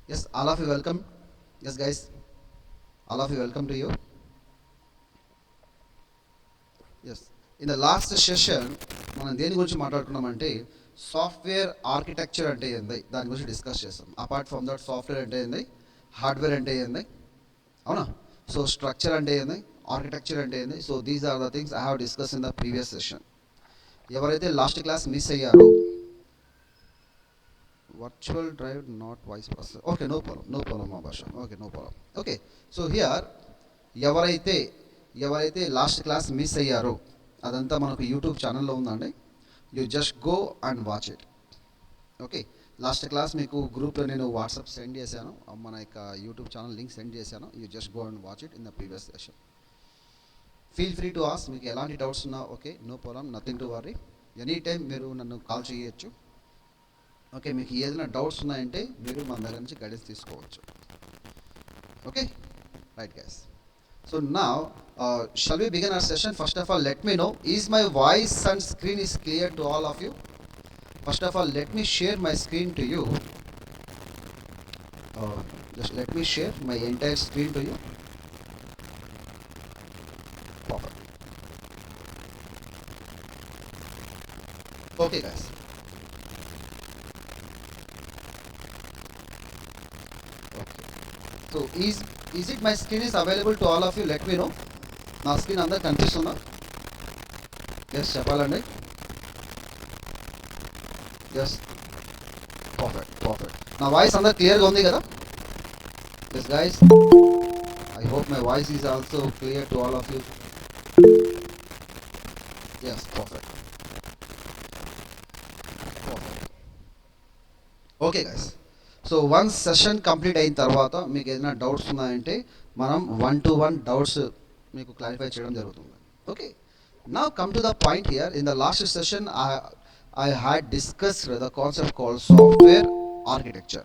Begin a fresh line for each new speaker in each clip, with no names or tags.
Yes, all of you welcome. Yes, guys, all of you welcome to you. Yes, in the last session మనం దేని గురించి మాట్లాడుకున్నామంటే software architecture అంటే ఏంది దాని గురించి డిస్కస్ చేస్తాం. అపార్ట్ ఫ్రమ్ దట్ సాఫ్ట్వేర్ అంటే ఏంది, హార్డ్వేర్ అంటే ఏంది, అవునా? సో స్ట్రక్చర్ అంటే ఏంది, ఆర్కిటెక్చర్ అంటే ఏంది. So these are the things I have discuss in the previous session. ఎవరైతే లాస్ట్ క్లాస్ మిస్ అయ్యారో, virtual drive not voice process, okay, no problem మా భాష, okay, no problem. Okay, so here ఎవరైతే ఎవరైతే లాస్ట్ క్లాస్ మిస్ అయ్యారో అదంతా మనకు YouTube ఛానల్లో ఉందండి. You just go and watch it. Okay, last class మీకు గ్రూప్లో నేను వాట్సాప్ సెండ్ చేశాను, మన యొక్క యూట్యూబ్ ఛానల్ లింక్ సెండ్ చేశాను. You just go and watch it in the previous session. Feel free to ask, మీకు ఎలాంటి డౌట్స్ ఉన్నా okay, no problem, nothing to worry. Any time మీరు నన్ను కాల్ చేయొచ్చు. ఓకే, మీకు ఏదైనా డౌట్స్ ఉన్నాయంటే మీరు మన దగ్గర నుంచి గైడెన్స్ తీసుకోవచ్చు. Okay, right guys. So now, shall we begin our session? First of all, let me know, is my voice and screen is clear to all of you? First of all, let me share my screen to you. Just let me share my entire screen to you. Perfect. Okay, guys. Okay. So is it my screen is available to all of you? Let me know. నా screen అందరు కనిపిస్తుందా? Yes చెప్పాలండి. Yes, perfect. నా voice అందరు క్లియర్గా ఉంది కదా? Yes guys, I hope my voice is also clear to all of you. Yes, perfect. Okay guys, so once session complete అయిన తర్వాత మీకు ఏదైనా డౌట్స్ ఉన్నాయంటే మనం 1-to-1 డౌట్స్ మీకు క్లారిఫై చేయడం జరుగుతుంది. Okay, now come to the point here. In the last session I had discussed the concept called software architecture.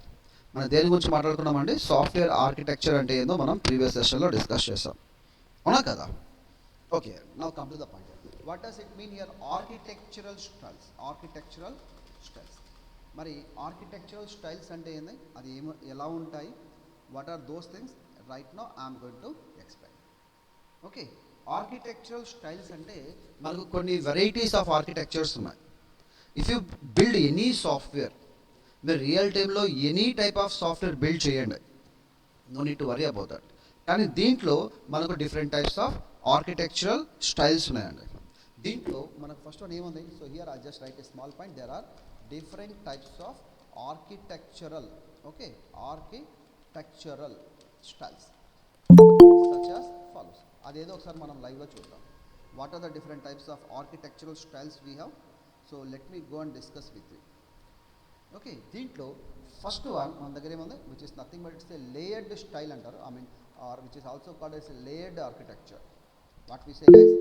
మనం దేని గురించి మాట్లాడుకున్నామండి? సాఫ్ట్వేర్ ఆర్కిటెక్చర్ అంటే ఏందో మనం ప్రీవియస్ సెషన్లో డిస్కస్ చేస్తాం, అవునా కదా? Okay, now come to the point. What does it mean here? Architectural styles. మరి ఆర్కిటెక్చరల్ స్టైల్స్ అంటే ఏంది, అది ఎలా ఉంటాయి, what are those things? Right now I'm going to explain. Okay, architectural styles అంటే మనకు కొన్ని వెరైటీస్ ఆఫ్ ఆర్కిటెక్చర్స్ ఉన్నాయి. If you build any software, మీరు రియల్ టైంలో any type of software build చేయండి, no need to worry about that. కానీ దీంట్లో మనకు different types of architectural styles ఉన్నాయండి. దీంట్లో మనకు ఫస్ట్ వన్ ఏముంది? So here I just write a small point. There are different types of architectural, okay, architectural styles such as follows. అదేదో ఒకసారి మనం లైవ్లో చూద్దాం. What are the different types of architectural styles we have? So let me go and discuss with you. Okay, దీంట్లో first one మన దగ్గర ఏముంది, which is nothing but it's a layered style అంటారు. I mean, are which is also called as layered architecture. What we say guys?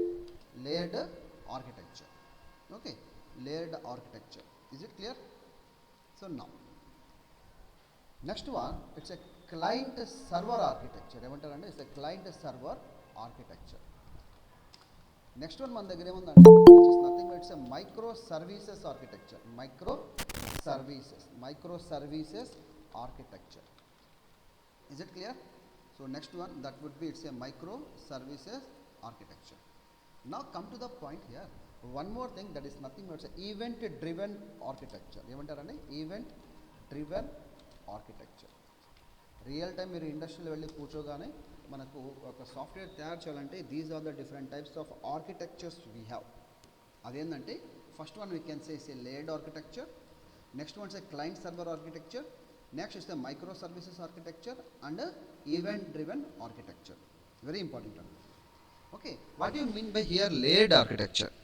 Layered architecture. Okay, layered architecture. Is it clear? So now, next one, it's a client server architecture. ఏమంటారంటే it's a client server architecture. Next one మన దగ్గర ఏముందంటే which is nothing but it's a micro services architecture. Micro services architecture. Is it clear? So next one, that would be, it's a micro services architecture. Now come to the point here. One more thing, that is nothing but event driven architecture. ఏమంటారండి? Event driven architecture. Real time మీరు ఇండస్ట్రీలో వెళ్ళి కూర్చోగానే మనకు ఒక software తయారు చేయాలంటే these are the different types of architectures we have. అదేంటంటే first one we can say is a layered architecture. Next one is a client server architecture. Next is the micro services architecture and event driven architecture. Very important అండి. Okay, what you mean by here layered architecture?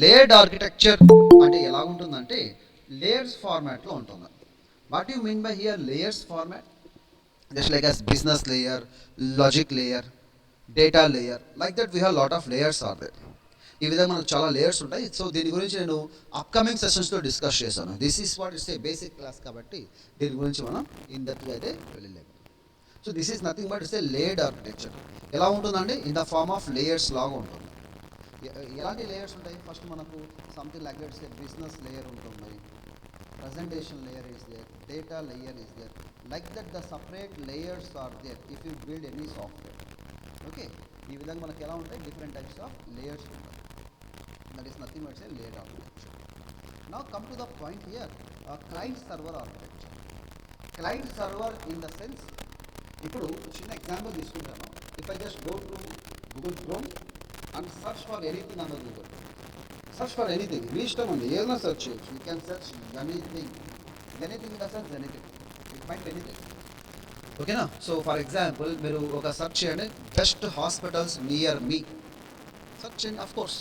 Layered architecture అంటే ఎలా ఉంటుందంటే layers ఫార్మాట్లో ఉంటుంది. What you mean by here layers format? Just like as business layer, logic layer, data layer, like that we have lot of layers are there. ఈ విధంగా మనకు చాలా layers ఉంటాయి. సో దీని గురించి నేను అప్కమింగ్ సెషన్స్లో డిస్కస్ చేశాను. This is what it's a basic class కాబట్టి దీని గురించి మనం ఇన్ డెప్త్గా అయితే వెళ్ళలేము. So this is nothing but it's a layered architecture. ఎలా ఉంటుందండి? In the form of layers లాగా ఉంటుంది. ఎలాంటి లేయర్స్ ఉంటాయి? ఫస్ట్ మనకు something like that's a business layer ఉంటుంది, presentation layer is there, data layer is there. Like that the separate layers are there if you build any software. Okay, ఈ విధంగా మనకి ఎలా ఉంటాయి, డిఫరెంట్ టైప్స్ ఆఫ్ లేయర్స్ ఉంటాయి. That is nothing but a layer architecture. Now come to the point here, client server architecture. Client server in the sense, ఇప్పుడు చిన్న example తీసుకుంటాను. If I just go to Google Chrome and search for anything on the Google, search for anything, మీ ఇష్టం ఉంది, ఏదైనా search చేయొచ్చు. You can search anything, anything in the sense anything, it might anything. ఓకేనా? So for example మీరు ఒక search చేయండి, best hospitals near me search చేయండి. అఫ్ కోర్స్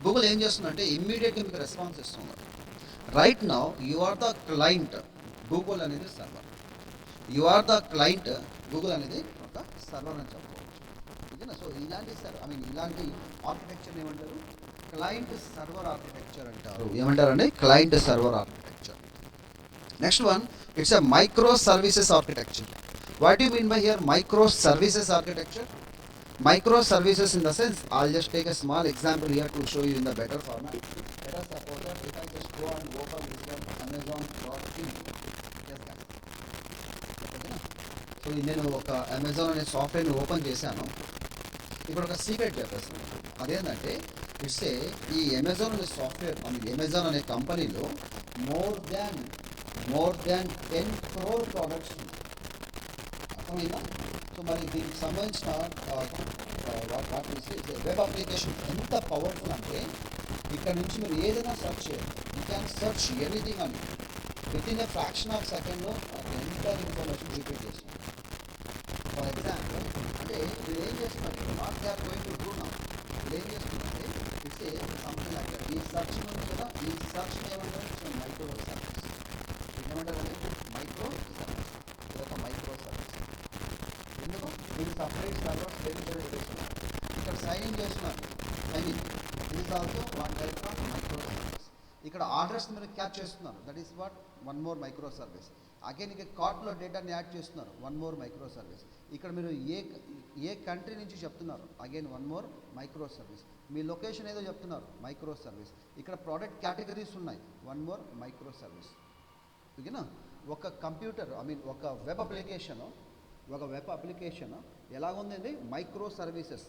గూగుల్ ఏం చేస్తుందంటే ఇమ్మీడియట్గా మీకు రెస్పాన్స్ ఇస్తుంది. Right now you are the client, Google అనేది server. You are the client, Google అనేది ఒక సర్వర్ అని చెప్పుకోవచ్చు. ఓకేనా? సో ఇలాంటి ఇలాంటి ఆర్కిటెక్చర్ ఏమంటారు, క్లయింట్ సర్వర్ ఆర్కిటెక్చర్ అంటారు. ఏమంటారండి? Client server architecture. Next one, it's a micro services architecture. What do you mean by here microservices architecture? Microservices in the sense, I'll just take a small example here to show you in the better format. Let us suppose that if I just go and open this one Amazon.in, yes guys. Okay, so నేను ఒక Amazon అనే సాఫ్ట్వేర్ని open చేశాను. ఇప్పుడు ఒక secret చెప్పేస్తాను. అదేంటంటే it's ఈ అమెజాన్ అనే సాఫ్ట్వేర్, అమెజాన్ అనే కంపెనీలో మోర్ దాన్ 10 crore ప్రోడక్ట్స్ ఉన్నాయి. అర్థమైందా? సో మరి దీనికి సంబంధించిన వెబ్ అప్లికేషన్ ఎంత పవర్ఫుల్ అంటే, ఇక్కడ నుంచి మీరు ఏదైనా సెర్చ్ చేయాలి, యూ క్యాన్ సెర్చ్ ఎనీథింగ్ అని within a fraction of సెకండ్లో ఎంటైర్ ఇన్ఫర్మేషన్ రిపీట్ చేస్తుంది. ఫర్ ఎగ్జాంపుల్, అంటే మీరు ఏం చేస్తున్నారు, what they are going to do now, మీరు ఏం చేస్తున్నారంటే ఇట్స్ సంథింగ్ లైక్ దట్. ఈ సెర్చ్ ఉంది కదా, ఈ సెర్చ్ ఏమంటారు, మైక్రో సర్వీస్. ఏమంటారంటే మైక్రో సర్వీస్, ఇదొక మైక్రో సర్వీస్. ఎందుకు మీరు సపరేట్ సర్వర్స్ చేస్తున్నారు, ఇక్కడ సైన్ ఇన్ చేస్తున్నారు, sign in this also one type of micro service. ఇక్కడ ఆర్డర్స్ మీరు క్యాచ్ చేస్తున్నారు, that is what one more micro service. Again ఇక్కడ కార్ట్లో డేటాని యాడ్ చేస్తున్నారు, వన్ మోర్ మైక్రో సర్వీస్. ఇక్కడ మీరు ఏ కంట్రీ నుంచి చెప్తున్నారు, again one more micro service. మీ లొకేషన్ ఏదో చెప్తున్నారు, మైక్రో సర్వీస్. ఇక్కడ ప్రోడక్ట్ కేటగిరీస్ ఉన్నాయి, వన్ మోర్ మైక్రో సర్వీస్. ఓకేనా? ఒక కంప్యూటర్ ఒక వెబ్ అప్లికేషన్ ఎలాగుందండి, మైక్రో సర్వీసెస్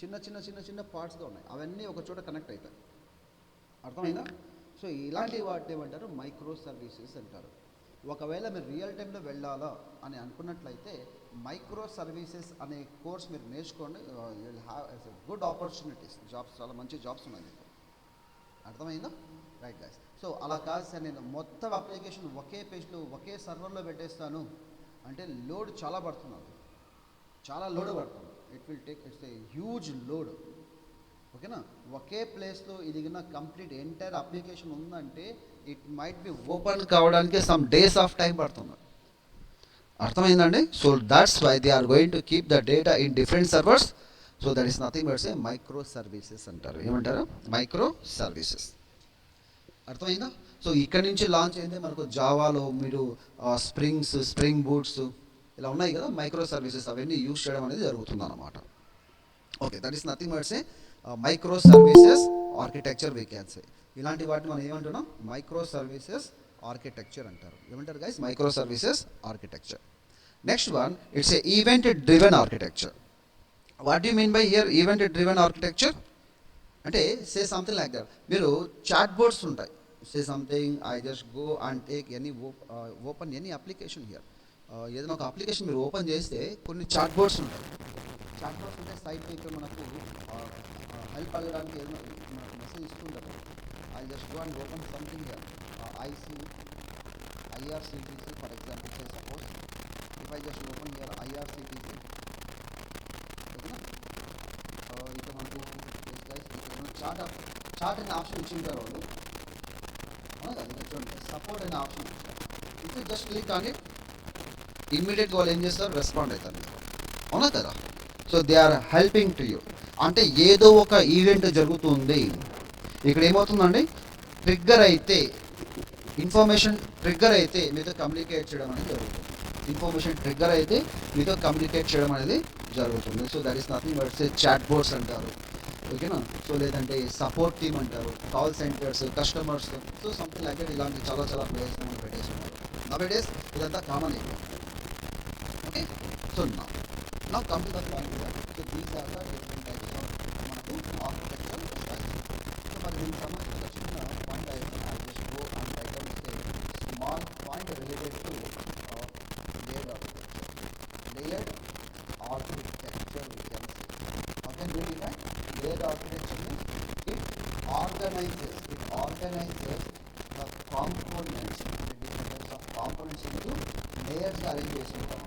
చిన్న పార్ట్స్గా ఉన్నాయి, అవన్నీ ఒక చోట కనెక్ట్ అవుతాయి. అర్థమైందా? సో ఇలాంటి వాటి ఏమంటారు, మైక్రో సర్వీసెస్ అంటారు. ఒకవేళ మీరు రియల్ టైంలో వెళ్ళాలా అని అనుకున్నట్లయితే మైక్రో సర్వీసెస్ అనే కోర్స్ మీరు నేర్చుకోండి. You will have good opportunities, jobs, చాలా మంచి జాబ్స్ ఉన్నాయి మీకు. అర్థమైందా? Right guys. సో అలా కాదు సార్, నేను మొత్తం అప్లికేషన్ ఒకే పేజ్లో ఒకే సర్వర్లో పెట్టేస్తాను అంటే లోడ్ చాలా పడుతుంది, చాలా లోడ్ పడుతుంది. It will take, it's a huge load. ఓకేనా? ఒకే ప్లేస్లో ఇది కంప్లీట్ ఎంటైర్ అప్లికేషన్ ఉందంటే ఇట్ మైట్ బి ఓపెన్ కావడానికి సమ్ డేస్ ఆఫ్ టైం పడుతుంది. అర్థమైందండి? So that's why they are going to keep the data in different servers. So that is nothing but a micro services అంటారు. ఏమంటారు? Micro services. అర్థమైందా? So ఇక్కడ నుంచి launch అయిందే మనకు జావాలో మీరు స్ప్రింగ్ బూట్స్ ఇలా ఉన్నాయి కదా, మైక్రో సర్వీసెస్ అవన్నీ యూజ్ చేయడం అనేది జరుగుతుంది అన్నమాట. Okay, that is nothing but a micro services architecture we can సే. ఇలాంటి వాటిని మనం ఏమంటున్నాం, మైక్రో సర్వీసెస్ ఆర్కిటెక్చర్ అంటారు. ఏమంటారు guys? Micro services architecture. Next one, it's A event driven architecture. What you mean by here event driven architecture అంటే, సే something like that. మీరు chat boards ఉంటాయి, say something I just go and take open any application here. ఏదైనా ఒక application మీరు open చేస్తే కొన్ని chat boards ఉంటాయి. Chat boards ఉంటే సైట్ ఇక్కడ మనకు హెల్ప్ అడగడానికి ఏదైనా మనకు మెసేజ్ ఇస్తుంటారు. I just go and open something here, IRCTC for example. Say suppose if I just open here IRCTC, ఓకేనా? ఇక్కడ మనకు చార్ట్ అనే ఆప్షన్ ఇచ్చింటారు వాళ్ళు, అవునా కదా? చూడండి, సపోర్ట్ అనే ఆప్షన్ ఇచ్చారు. ఇప్పుడు జస్ట్ క్లిక్ ఆన్ ఇట్, ఇమ్మీడియట్గా వాళ్ళు ఏం చేస్తారు, రెస్పాండ్ అవుతారు, అవునా కదా? So they are helping to you. అంటే ఏదో ఒక ఈవెంట్ జరుగుతుంది, ఇక్కడ ఏమవుతుందండి, ట్రిగ్గర్ అయితే ఇన్ఫర్మేషన్ ట్రిగ్గర్ అయితే మీతో కమ్యూనికేట్ చేయడం అనేది జరుగుతుంది. ఇన్ఫర్మేషన్ ట్రిగ్గర్ అయితే మీతో కమ్యూనికేట్ చేయడం అనేది జరుగుతుంది. So that is nothing but say chat boards అంటారు. ఓకేనా. సో లేదంటే సపోర్ట్ టీమ్ అంటారు, call centres, customers, so something like that ఇలాంటి చాలా చాలా ప్లేస్ మనం పెట్టేసుకున్నారు. నవ్ డేస్ ఇదంతా కామన్ అయిపోయింది. ఓకే. సో నా come to the point. So these are the different types of మనకు ఆర్కిటెక్చరల్ స్టైల్స్. సో మరి దీనికి సంబంధించిన చిన్న పాయింట్ అయితే I just go and write down small point related to layered architecture. Layered architecture we can say. How can we define layered architecture? Means it organizes the components, the different types of components into layers గా arrange చేసుకుంటాం.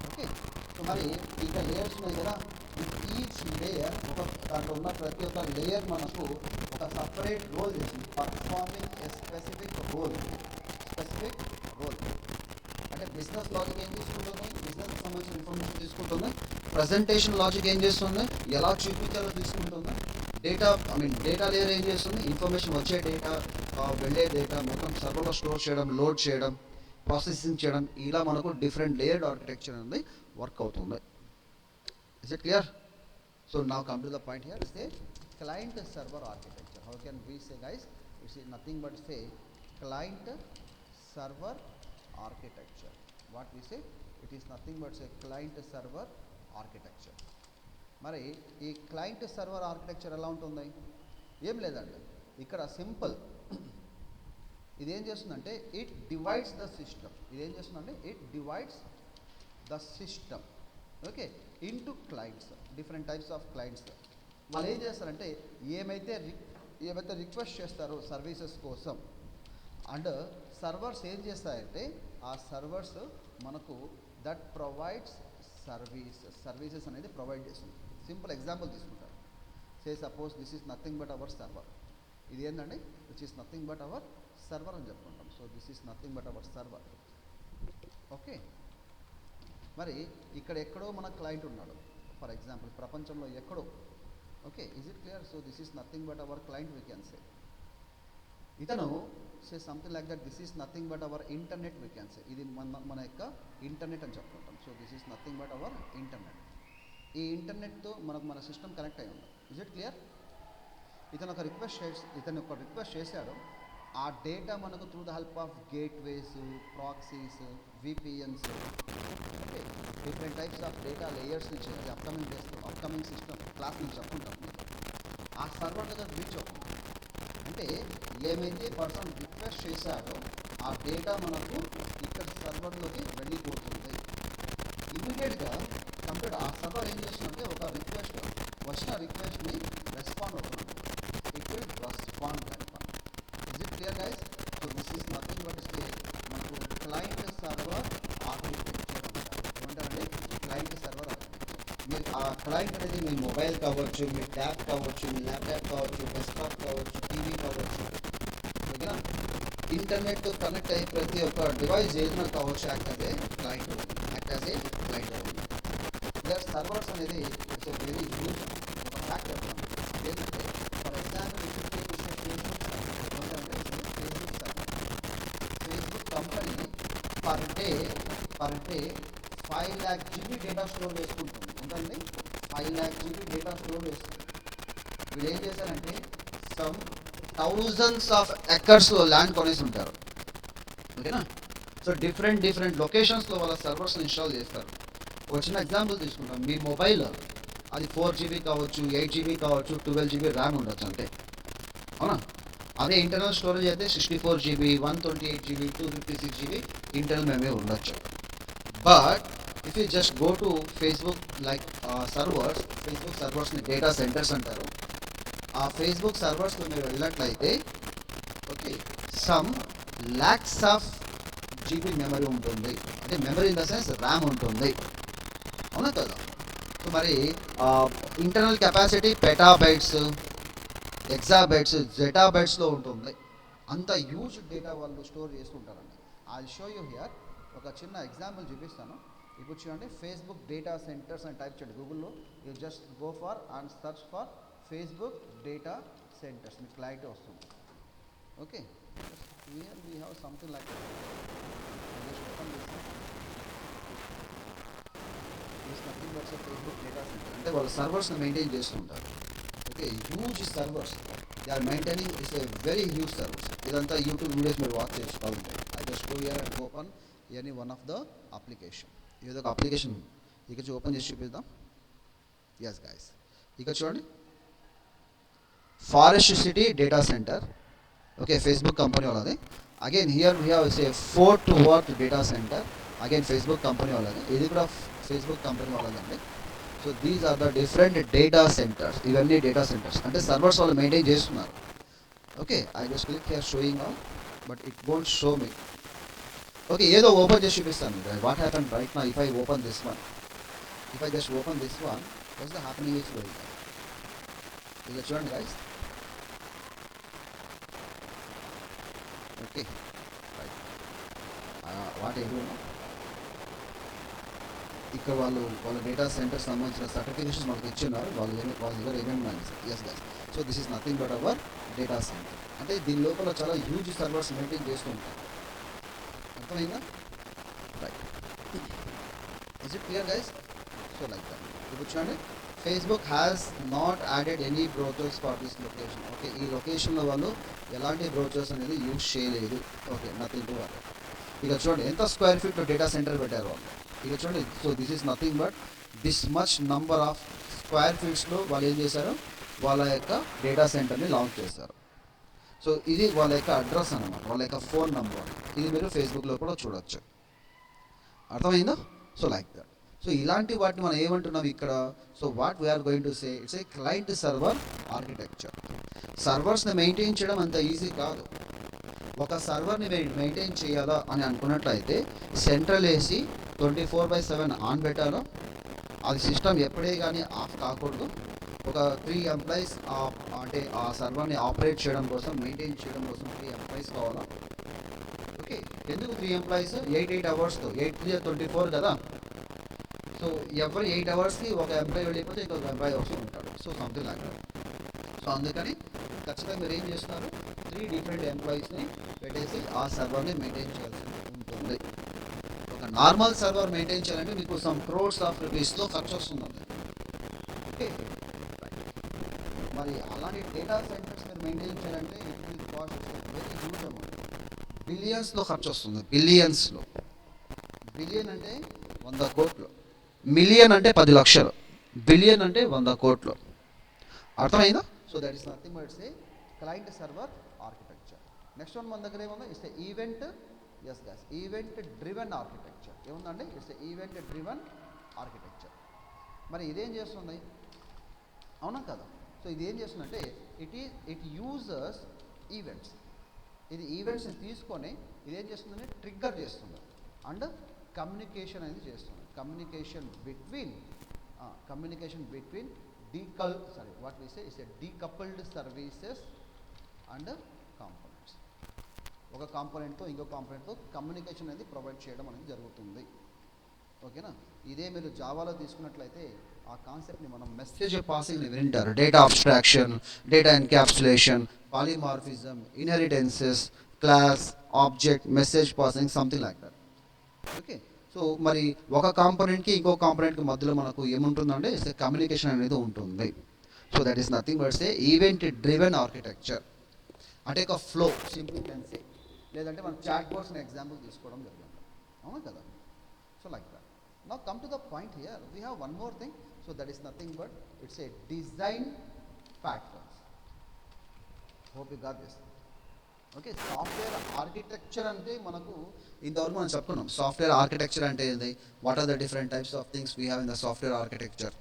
Okay. So మరి ఇక layers ఉన్నాయి కదా, each layer ఒక దాంట్లో ఉన్న ప్రతి ఒక్క లేయర్ మనకు ఒక సపరేట్ రోల్ చేసింది, పర్ఫార్మింగ్ ఏ స్పెసిఫిక్ రోల్. అంటే బిజినెస్ లాజిక్ ఏం తీసుకుంటుంది, బిజినెస్కి సంబంధించిన ఇన్ఫర్మేషన్ తీసుకుంటుంది, ప్రజెంటేషన్ లాజిక్ ఏం చేస్తుంది, ఎలా చూపించాలో తీసుకుంటుంది, డేటా లేయర్ ఏం చేస్తుంది, ఇన్ఫర్మేషన్ వచ్చే డేటా, వెళ్ళే డేటా మొత్తం సర్వర్లో స్టోర్ చేయడం, లోడ్ చేయడం, ప్రాసెసింగ్ చేయడం, ఇలా మనకు డిఫరెంట్ లేయర్డ్ ఆర్కిటెక్చర్ అనేది వర్క్ అవుతుంది. Is it clear? So now come to the point here. Say client server architecture. How can we say guys? It's nothing but say client server architecture. What we say? It is nothing but say client server architecture. మరి ఈ client server architecture ఎలా ఉంటుంది? ఏం లేదండి, ఇక్కడ simple. ఇదేం చేస్తుందంటే it divides the system. ఇదేం చేస్తుందంటే it divides the system, okay, into clients, different types of clients. వాళ్ళు ఏం చేస్తారంటే ఏమైతే రిక్వెస్ట్ చేస్తారో సర్వీసెస్ కోసం, అండ్ సర్వర్స్ ఏం చేస్తాయంటే ఆ సర్వర్స్ మనకు దట్ ప్రొవైడ్స్ సర్వీసెస్ అనేది ప్రొవైడ్ చేస్తుంది. సింపుల్ ఎగ్జాంపుల్ తీసుకుంటారు. Say suppose this is nothing but hour server. ఇది ఏంటండి, which is nothing but hour server అని చెప్పుకుంటాం. So this is nothing but hour server. Okay. మరి ఇక్కడ ఎక్కడో మన క్లయింట్ ఉన్నాడు, ఫర్ ఎగ్జాంపుల్ ప్రపంచంలో ఎక్కడో. Okay, is it clear? So this is nothing but our client we can say. ఇతను say something like that, this is nothing but our internet we can say. ఇది మన యొక్క ఇంటర్నెట్ అని చెప్పుకుంటాం. So this is nothing but our internet. ఈ ఇంటర్నెట్తో మనకు మన సిస్టమ్ కనెక్ట్ అయి ఉంది. Is it clear? ఇతను ఒక రిక్వెస్ట్ చేశాడు. ఆ డేటా మనకు through the help of gateways, proxies, VPNs, okay, different types of data layers నుంచి, అది అప్కమింగ్ సిస్టమ్ క్లాస్ నుంచి చెప్పుకుంటాం. ఆ సర్వర్ దగ్గర రీచ్ అవుతుంది. అంటే ఏమైతే పర్సన్ రిక్వెస్ట్ చేశాడో ఆ డేటా మనకు ఇక్కడ సర్వర్లోకి వెళ్ళిపోతుంది. ఇమీడియట్గా కంప్యూటర్ ఆ సర్వర్ ఏం చేస్తుందంటే ఒక రిక్వెస్ట్ వచ్చిన రిక్వెస్ట్ని రెస్పాండ్ అవుతుంది. It will respond confirm. Is it clear guys? So this is nothing but stay మనకు క్లయింట్ సర్వర్ ఆర్కిటెక్చర్ అంటారు. ఏమంటారంటే క్లయింట్ సర్వర్ ఆర్కిటెక్చర్. మీరు ఆ క్లయింట్ అనేది మీ మొబైల్ కావచ్చు, మీ ట్యాబ్ కావచ్చు, మీ ల్యాప్టాప్ కావచ్చు, డెస్క్టాప్ కావచ్చు, టీవీ కావచ్చు, ఓకేనా, ఇంటర్నెట్ కనెక్ట్ అయ్యి ప్రతి ఒక్క డివైస్ ఏదైనా కావచ్చు, act as a client. Servers అనేది ఇట్స్ ఎ వెరీ హ్యూజ్ ఒక ఫ్యాక్టర్. ఏంటంటే for example Facebook company per day 5 lakh GB data store చేసుకుంటుంది. ఉందండి, 5 lakh GB డేటా స్టోర్ చేస్తుంది. వీళ్ళు ఏం చేశారంటే సమ్ థౌజండ్స్ ఆఫ్ ఎకర్స్లో ల్యాండ్ కొనేసి ఉంటారు. ఓకేనా. సో డిఫరెంట్ లొకేషన్స్లో వాళ్ళ సర్వర్స్ ఇన్స్టాల్ చేస్తారు. ఒక చిన్న ఎగ్జాంపుల్ తీసుకుంటాం. మీ మొబైల్ అది 4 GB కావచ్చు, 8 GB కావచ్చు, 12 GB ర్యామ్ ఉండొచ్చు అంతే, అవునా. అదే ఇంటర్నల్ స్టోరేజ్ అయితే 64 GB, 128 GB, 256 GB internal memory ఉండొచ్చు. But if you just go to Facebook like Facebook సర్వర్స్ని డేటా సెంటర్స్ అంటారు. ఆ ఫేస్బుక్ సర్వర్స్లో మీరు వెళ్ళినట్లయితే okay some lakhs of GB memory ఉంటుంది. అంటే memory in the sense RAM ఉంటుంది, అవునా కదా. సో మరి ఇంటర్నల్ కెపాసిటీ పెటాబైట్స్, ఎగ్జాబైట్స్, జెటాబైట్స్లో ఉంటుంది. అంత హ్యూజ్ డేటా వాళ్ళు స్టోర్ చేసుకుంటారండి. ఐ షో యూ హియర్ ఒక చిన్న ఎగ్జాంపుల్ చూపిస్తాను. ఇప్పుడు చూడండి, ఫేస్బుక్ డేటా సెంటర్స్ అని టైప్ చేయండి గూగుల్లో. You just go for and search for Facebook data centres, మీకు క్లారిటీ వస్తుంది. Okay, here we have something like Facebook data centre. అంటే వాళ్ళ సర్వర్స్ని మెయింటైన్ చేస్తుంటారు. Okay, huge servers they are maintaining. It's a very huge servers. ఇదంతా YouTube videos మీరు watch చేసుకోవాలంటే I just go here and open any one of the application. ఏదో ఒక application ఇక ఓపెన్ చేసి చూపిద్దాం. ఎస్ గైస్, ఇక చూడండి, forest city data center. Okay, Facebook company వాళ్ళది. Again here we have a Fort Worth data center. Again Facebook company వాళ్ళది. ఇది కూడా ఫేస్బుక్ కంపెనీ వాళ్ళదండి. So these are the different data centers. ఇవన్నీ డేటా సెంటర్స్ అంటే servers వాళ్ళు maintain చేస్తున్నారు. Okay, I just click here showing all, but it won't show me. Okay, ఏదో open చేసి చూపిస్తాను. What happen right now if I open this one, if I just open this one, what's the happening is going. ఇక చూడండి guys. Okay, right, what ఎవరు ఇక్కడ వాళ్ళ data centre సంబంధించిన certifications మనకు ఇచ్చున్నారు. వాళ్ళ దగ్గర ఏమేమి ఉన్నాయి. Yes guys, so this is nothing but our data centre. అంటే దీని లోపల చాలా హ్యూజ్ సర్వర్స్ మెయింటైన్ చేస్తూ ఉంటారు. అర్థమైందా? Right, is it clear guys? So like that. ఇప్పుడు చూడండి, Facebook has not added any brochures for this location. Okay, ఈ లొకేషన్లో వాళ్ళు ఎలాంటి బ్రోచర్స్ అనేది యూజ్ చేయలేదు. Okay, nothing to worry. ఇక చూడండి ఎంత స్క్వేర్ ఫీట్ డేటా సెంటర్ పెట్టారు వాళ్ళు. ఇక చూడండి, so this is nothing but this much number of square ఫీట్స్లో వాళ్ళు ఏం చేశారు, వాళ్ళ యొక్క డేటా సెంటర్ని లాంచ్ చేశారు. సో ఇది వాళ్ళ యొక్క అడ్రస్ అనమాట, వాళ్ళ యొక్క ఫోన్ నంబర్. ఇది మీరు ఫేస్బుక్లో కూడా చూడొచ్చు. అర్థమైందా? So like that. సో ఇలాంటి వాటిని మనం ఏమంటున్నాం ఇక్కడ? So what we're going to say, it's a client server architecture. సర్వర్స్ని మెయింటైన్ చేయడం అంత ఈజీ కాదు. ఒక సర్వర్ని మెయింటైన్ చేయాలా అని అనుకున్నట్లయితే సెంట్రల్ ఏసీ 24/7 ఆన్ పెట్టాలో, అది సిస్టమ్ ఎప్పుడే కానీ ఆఫ్ కాకూడదు. ఒక 3 ఎంప్లాయీస్ అంటే ఆ సర్వర్ని ఆపరేట్ చేయడం కోసం, మెయింటైన్ చేయడం కోసం 3 ఎంప్లాయీస్ కావాలా. ఓకే, ఎందుకు 3 ఎంప్లాయీస్? 8 అవర్స్తో, 8 3 24 కదా. సో ఎవరు 8 అవర్స్కి ఒక ఎంప్లాయీ వెళ్ళిపోతే ఇంకొక ఎంప్లాయీ వస్తూ ఉంటాడు. So something like that. So అందుకని ఖచ్చితంగా మీరు ఏం చేస్తున్నారు, 3 డిఫరెంట్ ఎంప్లాయీస్ని పెట్టేసి ఆ సర్వర్ని మెయింటైన్ చేయాల్సి ఉంటుంది. ఒక నార్మల్ సర్వర్ మెయింటైన్ చేయాలంటే మీకు సమ్ క్రోర్స్ ఆఫ్ రూపీస్లో ఖర్చు వస్తుంది. ఓకే, మరి అలాంటి డేటా సెంటర్స్ మీరు మెయింటైన్ చేయాలంటే it will cost very huge amount. బిలియన్స్లో ఖర్చు వస్తుంది, బిలియన్స్లో. బిలియన్ అంటే 100 కోట్లు, మిలియన్ అంటే 10 లక్షలు, బిలియన్ అంటే 100 కోట్లు. అర్థమైందా? So that is nothing but say client server architecture. Next one మన దగ్గర ఏముంది? It's event. Yes guys, event driven architecture ఏముందండి? It's event driven architecture. మరి ఇదేం చేస్తుంది? అవునా కదా? సో ఇది ఏం చేస్తుందంటే ఇట్ యూజర్స్ ఈవెంట్స్. ఇది ఈవెంట్స్ని తీసుకొని ఇదేం చేస్తుందంటే ట్రిగ్గర్ చేస్తుంది అండ్ కమ్యూనికేషన్ అనేది చేస్తుంది. Communication between decoupled services and components. ఒక కాంపోనెంట్తో ఇంకో కాంపోనెంట్తో కమ్యూనికేషన్ అనేది ప్రొవైడ్ చేయడం అనేది జరుగుతుంది. ఓకేనా? ఇదే మీరు జావాలో తీసుకున్నట్లయితే ఆ కాన్సెప్ట్ని మనం మెసేజ్ పాసింగ్ వింటారు. Data abstraction, data encapsulation, polymorphism, ఇన్హెరిటెన్సెస్, class, object, message passing, something like that. Okay, so మరి ఒక కాంపోనెంట్కి ఇంకో కాంపోనెంట్కి మధ్యలో మనకు ఏముంటుందంటే కమ్యూనికేషన్ అనేది ఉంటుంది. So that is nothing but say event driven architecture. అంటే ఒక ఫ్లో, సింపుల్ కెన్ సే. లేదంటే మనం చాట్ బాట్స్ని ఎగ్జాంపుల్ తీసుకోవడం జరిగింది. అవునా కదా? So like that. Now come to the point here, we have one more thing. So that is nothing but it's a design patterns. Hope you got this. Okay, software architecture అంటే మనకు ఇంతవరకు మనం చెప్పుకున్నాం. Software architecture అంటే ఏంది? What are the different types of things we have in the software architecture.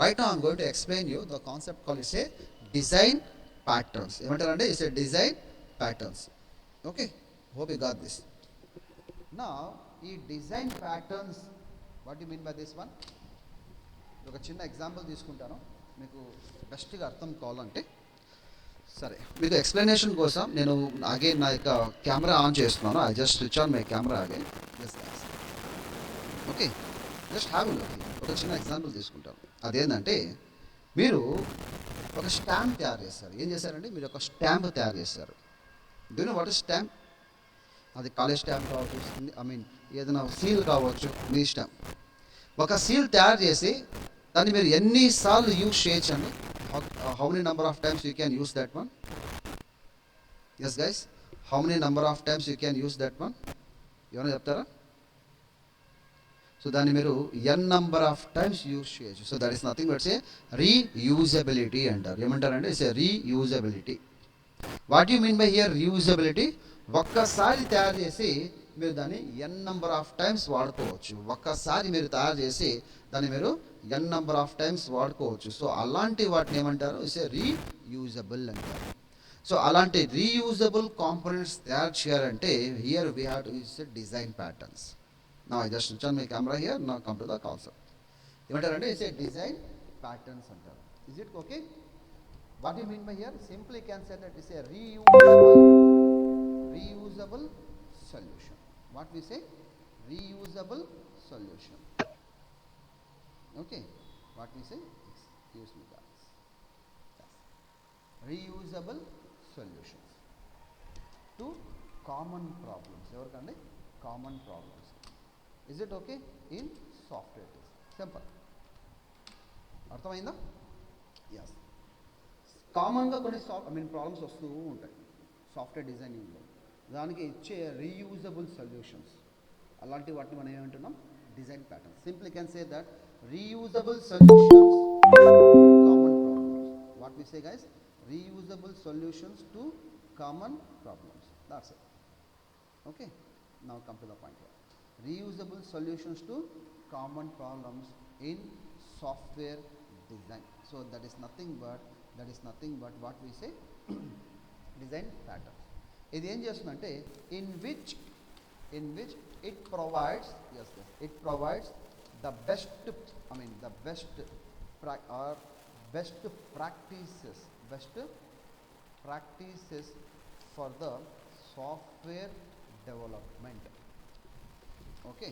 Right now I'm going to explain you the concept called it's a design patterns. ఏమంటారంటే it's a design patterns. Okay, hope you got this. నా ఈ design patterns, what you mean by this one? ఒక చిన్న example తీసుకుంటాను మీకు బెస్ట్గా అర్థం కావాలంటే. సరే, మీకు ఎక్స్ప్లెనేషన్ కోసం నేను అగైన్ నా యొక్క కెమెరా ఆన్ చేస్తున్నాను. I just switch on my camera again. Okay, just have ఒక చిన్న ఎగ్జాంపుల్ తీసుకుంటాను. అదేంటంటే మీరు ఒక స్టాంప్ తయారు చేస్తారు. ఏం చేశారంటే మీరు ఒక స్టాంప్ తయారు చేస్తారు. Do know what is stamp? అది కాలేజ్ స్టాంప్ కావచ్చు, ఐ మీన్ ఏదైనా సీల్ కావచ్చు, మీ స్టాంప్. ఒక సీల్ తయారు చేసి దాన్ని మీరు ఎన్నిసార్లు యూజ్ చేయొచ్చండి? how many number of times you can use that one? Yes guys, how many number of times you can use that one? ఏమైనా చెప్తారా? సో దాన్ని మీరు n number of times use చేయొచ్చు. So that is nothing but a reusability అంటారు. ఏమంటారంటే it's a reusability. What you mean by here reusability? ఒక్కసారి తయారు చేసి మీరు దాన్ని n నెంబర్ ఆఫ్ టైమ్స్ వాడుకోవచ్చు. ఒక్కసారి మీరు తయారు చేసి దాన్ని మీరు n నెంబర్ ఆఫ్ టైమ్స్ వాడుకోవచ్చు. సో అలాంటి వాటిని ఏమంటారు? ఇట్స్ ఏ రీయూజబుల్ అంటారు. సో అలాంటి రీయూజబుల్ కాంపోనెంట్స్ తయారు చేయాలంటే here we have to use design patterns. Now I just switch on my camera here. Now come to the concept. ఏమంటారంటే it's a design patterns అంటారు. Is it okay? What do you mean by here? Simply can say that it's a reusable solution. What we say? Reusable solution. Okay. What we say? Excuse me guys. Yes. Reusable solutions to common problems. ఎవరికండి? Common problems. Is it okay? In software it is simple. అర్థమైందా? Yes. కామన్గా కొన్ని problems వస్తూ ఉంటాయి software డిజైనింగ్లో. దానికి ఇచ్చే reusable solutions, అలాంటి వాటిని మనం ఏమంటున్నాం? Design pattern. Simply can say that reusable solutions common problems. What we say guys? Reusable solutions to common problems. That's it. Okay, now come to the point. Reusable solutions to common problems in software design. So that is nothing but what we say design patterns. ఇది ఏం చేస్తుందంటే in which it provides it provides the best practices for the software development. Okay,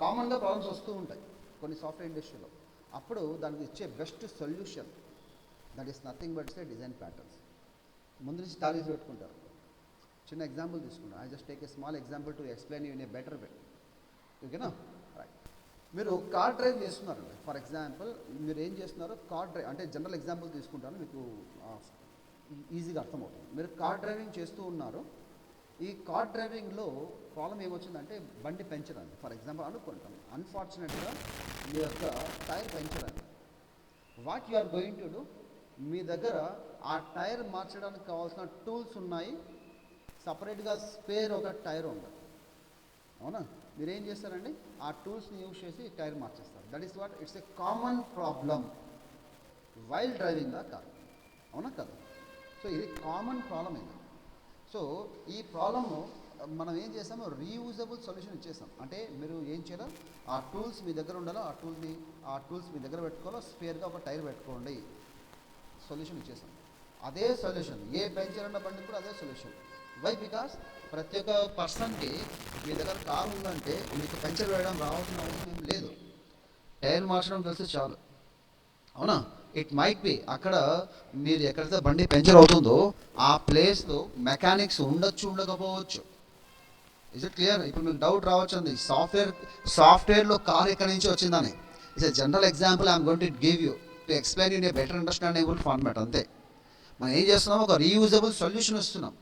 కామన్గా problems వస్తూ ఉంటాయి కొన్ని software ఇండస్ట్రీలో. అప్పుడు దానికి ఇచ్చే best solution that is nothing but say design patterns. ముందు నుంచి టాలెంట్స్ పెట్టుకుంటారు. చిన్న ఎగ్జాంపుల్ తీసుకుంటాం. I just take a small example to explain you in a better way. ఓకేనా? రైట్. మీరు కార్ డ్రైవ్ చేస్తున్నారండి. ఫర్ ఎగ్జాంపుల్ మీరు ఏం చేస్తున్నారు? కార్ డ్రైవ్ అంటే జనరల్ ఎగ్జాంపుల్ తీసుకుంటాను, మీకు ఈజీగా అర్థమవుతుంది. మీరు కార్ డ్రైవింగ్ చేస్తూ ఉన్నారు. ఈ కార్ డ్రైవింగ్లో ప్రాబ్లం ఏమొచ్చిందంటే బండి పంచర్ అండి. ఫర్ ఎగ్జాంపుల్ అనుకుంటాం, అన్ఫార్చునేట్గా మీ యొక్క టైర్ పంచర్ అండి. What you are going to do? మీ దగ్గర ఆ టైర్ మార్చడానికి కావాల్సిన టూల్స్ ఉన్నాయి, సపరేట్గా స్పేర్ ఒక టైర్ ఉంది. అవునా? మీరేం చేస్తారండి? ఆ టూల్స్ని యూజ్ చేసి టైర్ మార్చేస్తారు. That is what it's a common problem while driving the car. అవునా కదా? సో ఇది కామన్ ప్రాబ్లం ఇది. సో ఈ ప్రాబ్లము మనం ఏం చేసాము? రీయూజబుల్ సొల్యూషన్ ఇచ్చేసాం. అంటే మీరు ఏం చేయాలి? ఆ టూల్స్ మీ దగ్గర ఉండాలో ఆ టూల్స్ మీ దగ్గర పెట్టుకోవాలో, స్పేర్గా ఒక టైర్ పెట్టుకోండి. సొల్యూషన్ ఇచ్చేసాం. అదే సొల్యూషన్ ఏ పంచర్ ఉన్న బండి కూడా అదే సొల్యూషన్. వై? బికాస్ ప్రతి ఒక్క పర్సన్కి మీ దగ్గర కార్ ఉందంటే మీకు పంచర్ వేయడం రావాల్సిన అవసరం ఏం లేదు, టైర్ మార్చడం తెలిసి చాలు. అవునా? ఇట్ మైట్ బి అక్కడ మీరు ఎక్కడైతే బండి పంచర్ అవుతుందో ఆ ప్లేస్లో మెకానిక్స్ ఉండొచ్చు, ఉండకపోవచ్చు. Is it clear? ఇప్పుడు మీకు డౌట్ రావచ్చు అండి, సాఫ్ట్వేర్లో కార్ ఎక్కడి నుంచి వచ్చిందని. It's a general example I'm going to give you to explain in a better understandable format. అంతే. మనం ఏం చేస్తున్నాం? ఒక రీయూజబుల్ సొల్యూషన్ ఇస్తున్నాం.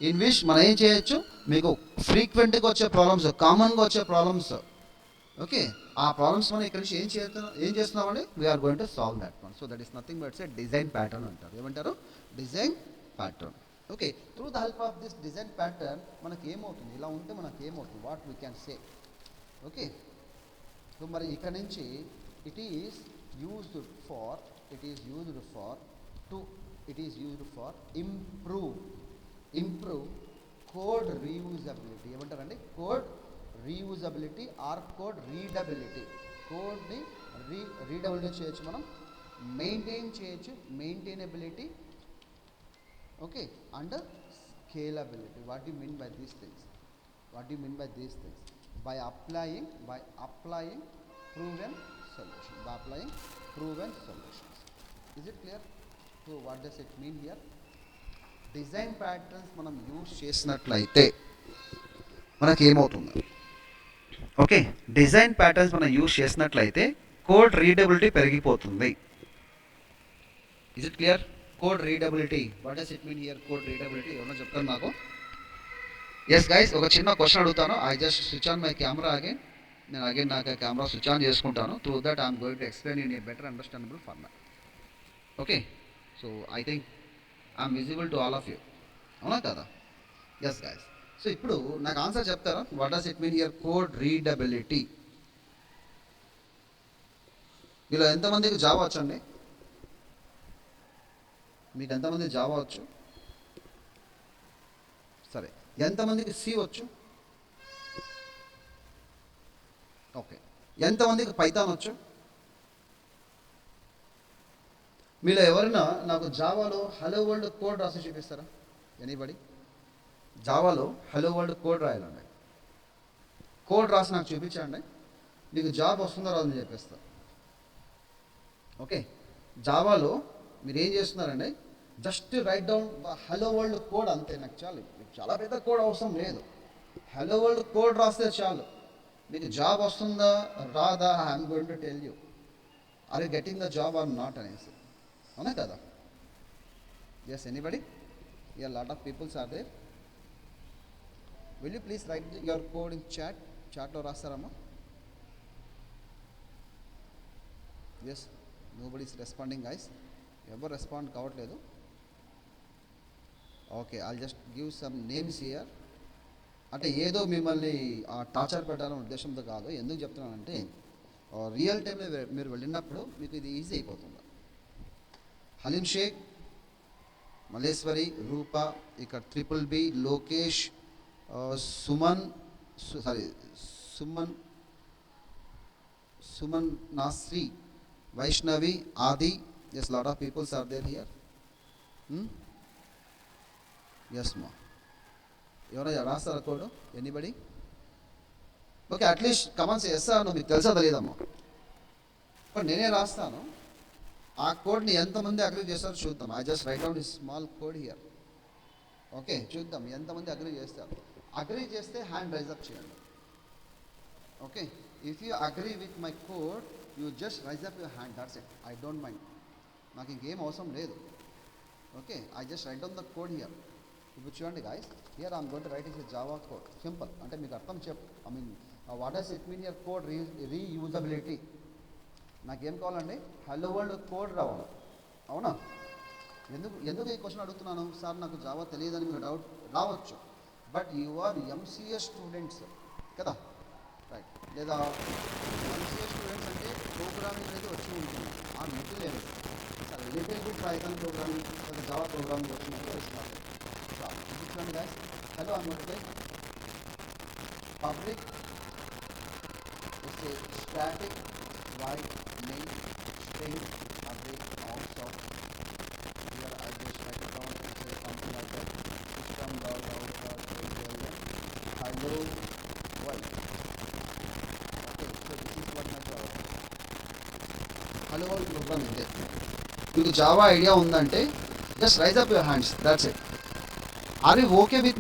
ఇన్ విచ్ మనం ఏం చేయొచ్చు? మీకు ఫ్రీక్వెంట్గా వచ్చే ప్రాబ్లమ్స్, కామన్గా వచ్చే ప్రాబ్లమ్స్, ఓకే, ఆ ప్రాబ్లమ్స్ మనం ఇక్కడ నుంచి ఏం చేస్తున్నామండి? We're going to solve that one. So that is nothing but a design pattern అంటారు. ఏమంటారు? Design pattern. Okay, through the help of this design pattern మనకి ఏమవుతుంది? ఇలా ఉంటే మనకి ఏమవుతుంది? What we can say. Okay, so మరి ఇక్కడ నుంచి it is used for improve code reusability. ఏమంటారండి? Code reusability or code readability. కోడ్ని రీడబిలిటీ చేయొచ్చు, మనం మెయింటైన్ చేయొచ్చు, maintainability, okay, and scalability. What you mean by these things? By applying proven solutions. Is it clear? So what does it mean here? Design patterns మనం use చేసినట్లయితే మనకి ఏమవుతుంది? Okay, design patterns మనం use చేసినట్లయితే code readability పెరిగిపోతుంది. Is it clear? Code readability, what does it mean here? Code readability ఎవరో చెప్తారు నాకు? ఎస్ గైస్, ఒక చిన్న క్వశ్చన్ అడుగుతాను. I just switch on my camera again. నేను అగైన్ నాకు కెమెరా స్విచ్ ఆన్ చేసుకుంటాను. Through that I'm going to explain in a better understandable format. Okay, so I think I'm visible to all of you, అవునా కదా? Yes guys, so ఇప్పుడు నాకు answer చెప్తారా? What does it mean here code readability? మీలో ఎంతమందికి Java వచ్చండి? మీకు ఎంతమంది జావా వచ్చు? సరే, ఎంతమందికి సి వచ్చు? ఓకే, ఎంతమందికి పైథాన్ వచ్చు? మీలో ఎవరైనా నాకు జావాలో హలో వరల్డ్ కోడ్ రాసి చూపిస్తారా? ఎనీబడి? జావాలో హలో వరల్డ్ కోడ్ రాయాలండి. కోడ్ రాసి నాకు చూపించండి, మీకు జాబ్ వస్తుందో రాదని చెప్పేస్తా. ఓకే, జావాలో మీరు ఏం చేస్తున్నారండి? Just write down hello world code, అంతే. నాకు చాలు, చాలా పెద్ద కోడ్ అవసరం లేదు. హలో వరల్డ్ కోడ్ రాస్తే చాలు. మీకు జాబ్ వస్తుందా రాదా, I'm going to tell you. Are you getting the job or not అనేసి, అవునా కదా? Yes, anybody? Ya, lot of peoples are there. Will you please write your code in చాట్లో రాస్తారమ్మా? Yes, nobody is responding guys. ఎవరు respond కావట్లేదు. Okay, I'll just give some names here. అంటే ఏదో మిమ్మల్ని టార్చర్ పెట్టాలనే ఉద్దేశంతో కాదు. ఎందుకు చెప్తున్నానంటే రియల్ టైంలో మీరు వెళ్ళినప్పుడు మీకు ఇది ఈజీ అయిపోతుంది. హలీం షేక్, మల్లేశ్వరి, రూప, ఇక్కడ triple B, Lokesh, Suman, Suman Nasri, Vaishnavi, Adi. Yes, lot of peoples are there here. Yes మా, ఎవరైనా రాస్తారా code? Anybody? Okay, at least comments yes Anu. మీకు తెలుసా తెలియదమ్మా? బట్ నేనే రాస్తాను. ఆ కోడ్ని ఎంతమంది అగ్రీ చేస్తారో చూద్దాం. I just write down this small code here. Okay, చూద్దాం ఎంతమంది అగ్రీ చేస్తారు. అగ్రీ చేస్తే హ్యాండ్ రైజ్ అప్ చేయండి. Okay, if you agree with my code you just raise up your hand, that's it. I don't mind, నాకు ఇంకేం అవసరం లేదు. Okay, I just write down the code here. ఇప్పుడు చూడండి guys, here I'm going to write is a Java code. Simple, అంటే మీకు అర్థం I mean what does it mean here code reusability? నాకేం కావాలండి? హలో వరల్డ్ కోడ్ రావాలి, అవునా? ఎందుకు ఈ క్వశ్చన్ అడుగుతున్నాను? సార్ నాకు జావా తెలియదని మీకు డౌట్ రావచ్చు. But you or MCA students కదా, రైట్? లేదా ఎంసీఏ స్టూడెంట్స్ అంటే ప్రోగ్రామింగ్ అనేది వచ్చి ఉంటుంది. ఆ మెట్లు లేదు sir, little bit Python programming లేదా జావా ప్రోగ్రామింగ్ వచ్చినప్పుడు ఇస్తారు. చూడండి guys, hello, I'm going to take public is a static void main string array also. Here I just write it down and say something like that. System dot out hello world. Okay, so this is what my Java. Hello world program is there. మీకు Java idea ఉందంటే just raise up your hands, that's it. Are you okay with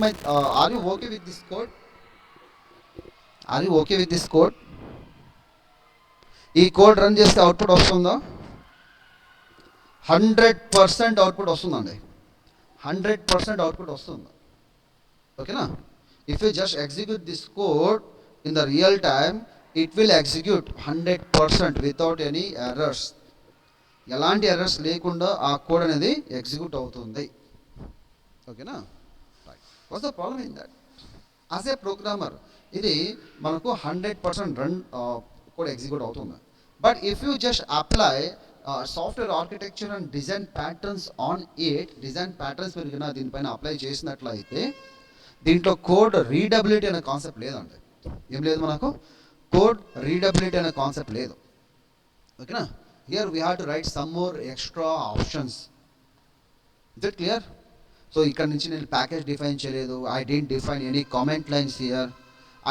this code? Are you okay with this code? ఈ code run చేస్తే output వస్తుందా? 100% output వస్తుందండి. 100% output వస్తుంది. ఓకేనా? If you just execute this code in the real time, it will execute 100% without any errors. ఎలాంటి errors లేకుండా ఆ code అనేది ఎగ్జిక్యూట్ అవుతుంది. ఓకేనా? What's the problem in that? As a programmer ఇది మనకు 100% రన్ కోడ్ ఎగ్జిక్యూట్ అవుతుంది. But if you just apply software architecture and design patterns on it, design patterns మీరు కన్నా దీనిపైన అప్లై చేసినట్లయితే దీంట్లో కోడ్ రీడబిలిటీ అనే కాన్సెప్ట్ లేదండి. ఏం లేదు, మనకు కోడ్ రీడబిలిటీ అనే కాన్సెప్ట్ లేదు. ఓకేనా? Here we have to write some more extra options. Is it clear? So ఇక్కడ నుంచి నేను ప్యాకేజ్ డిఫైన్ చేయలేదు. I don't define any comment lines here.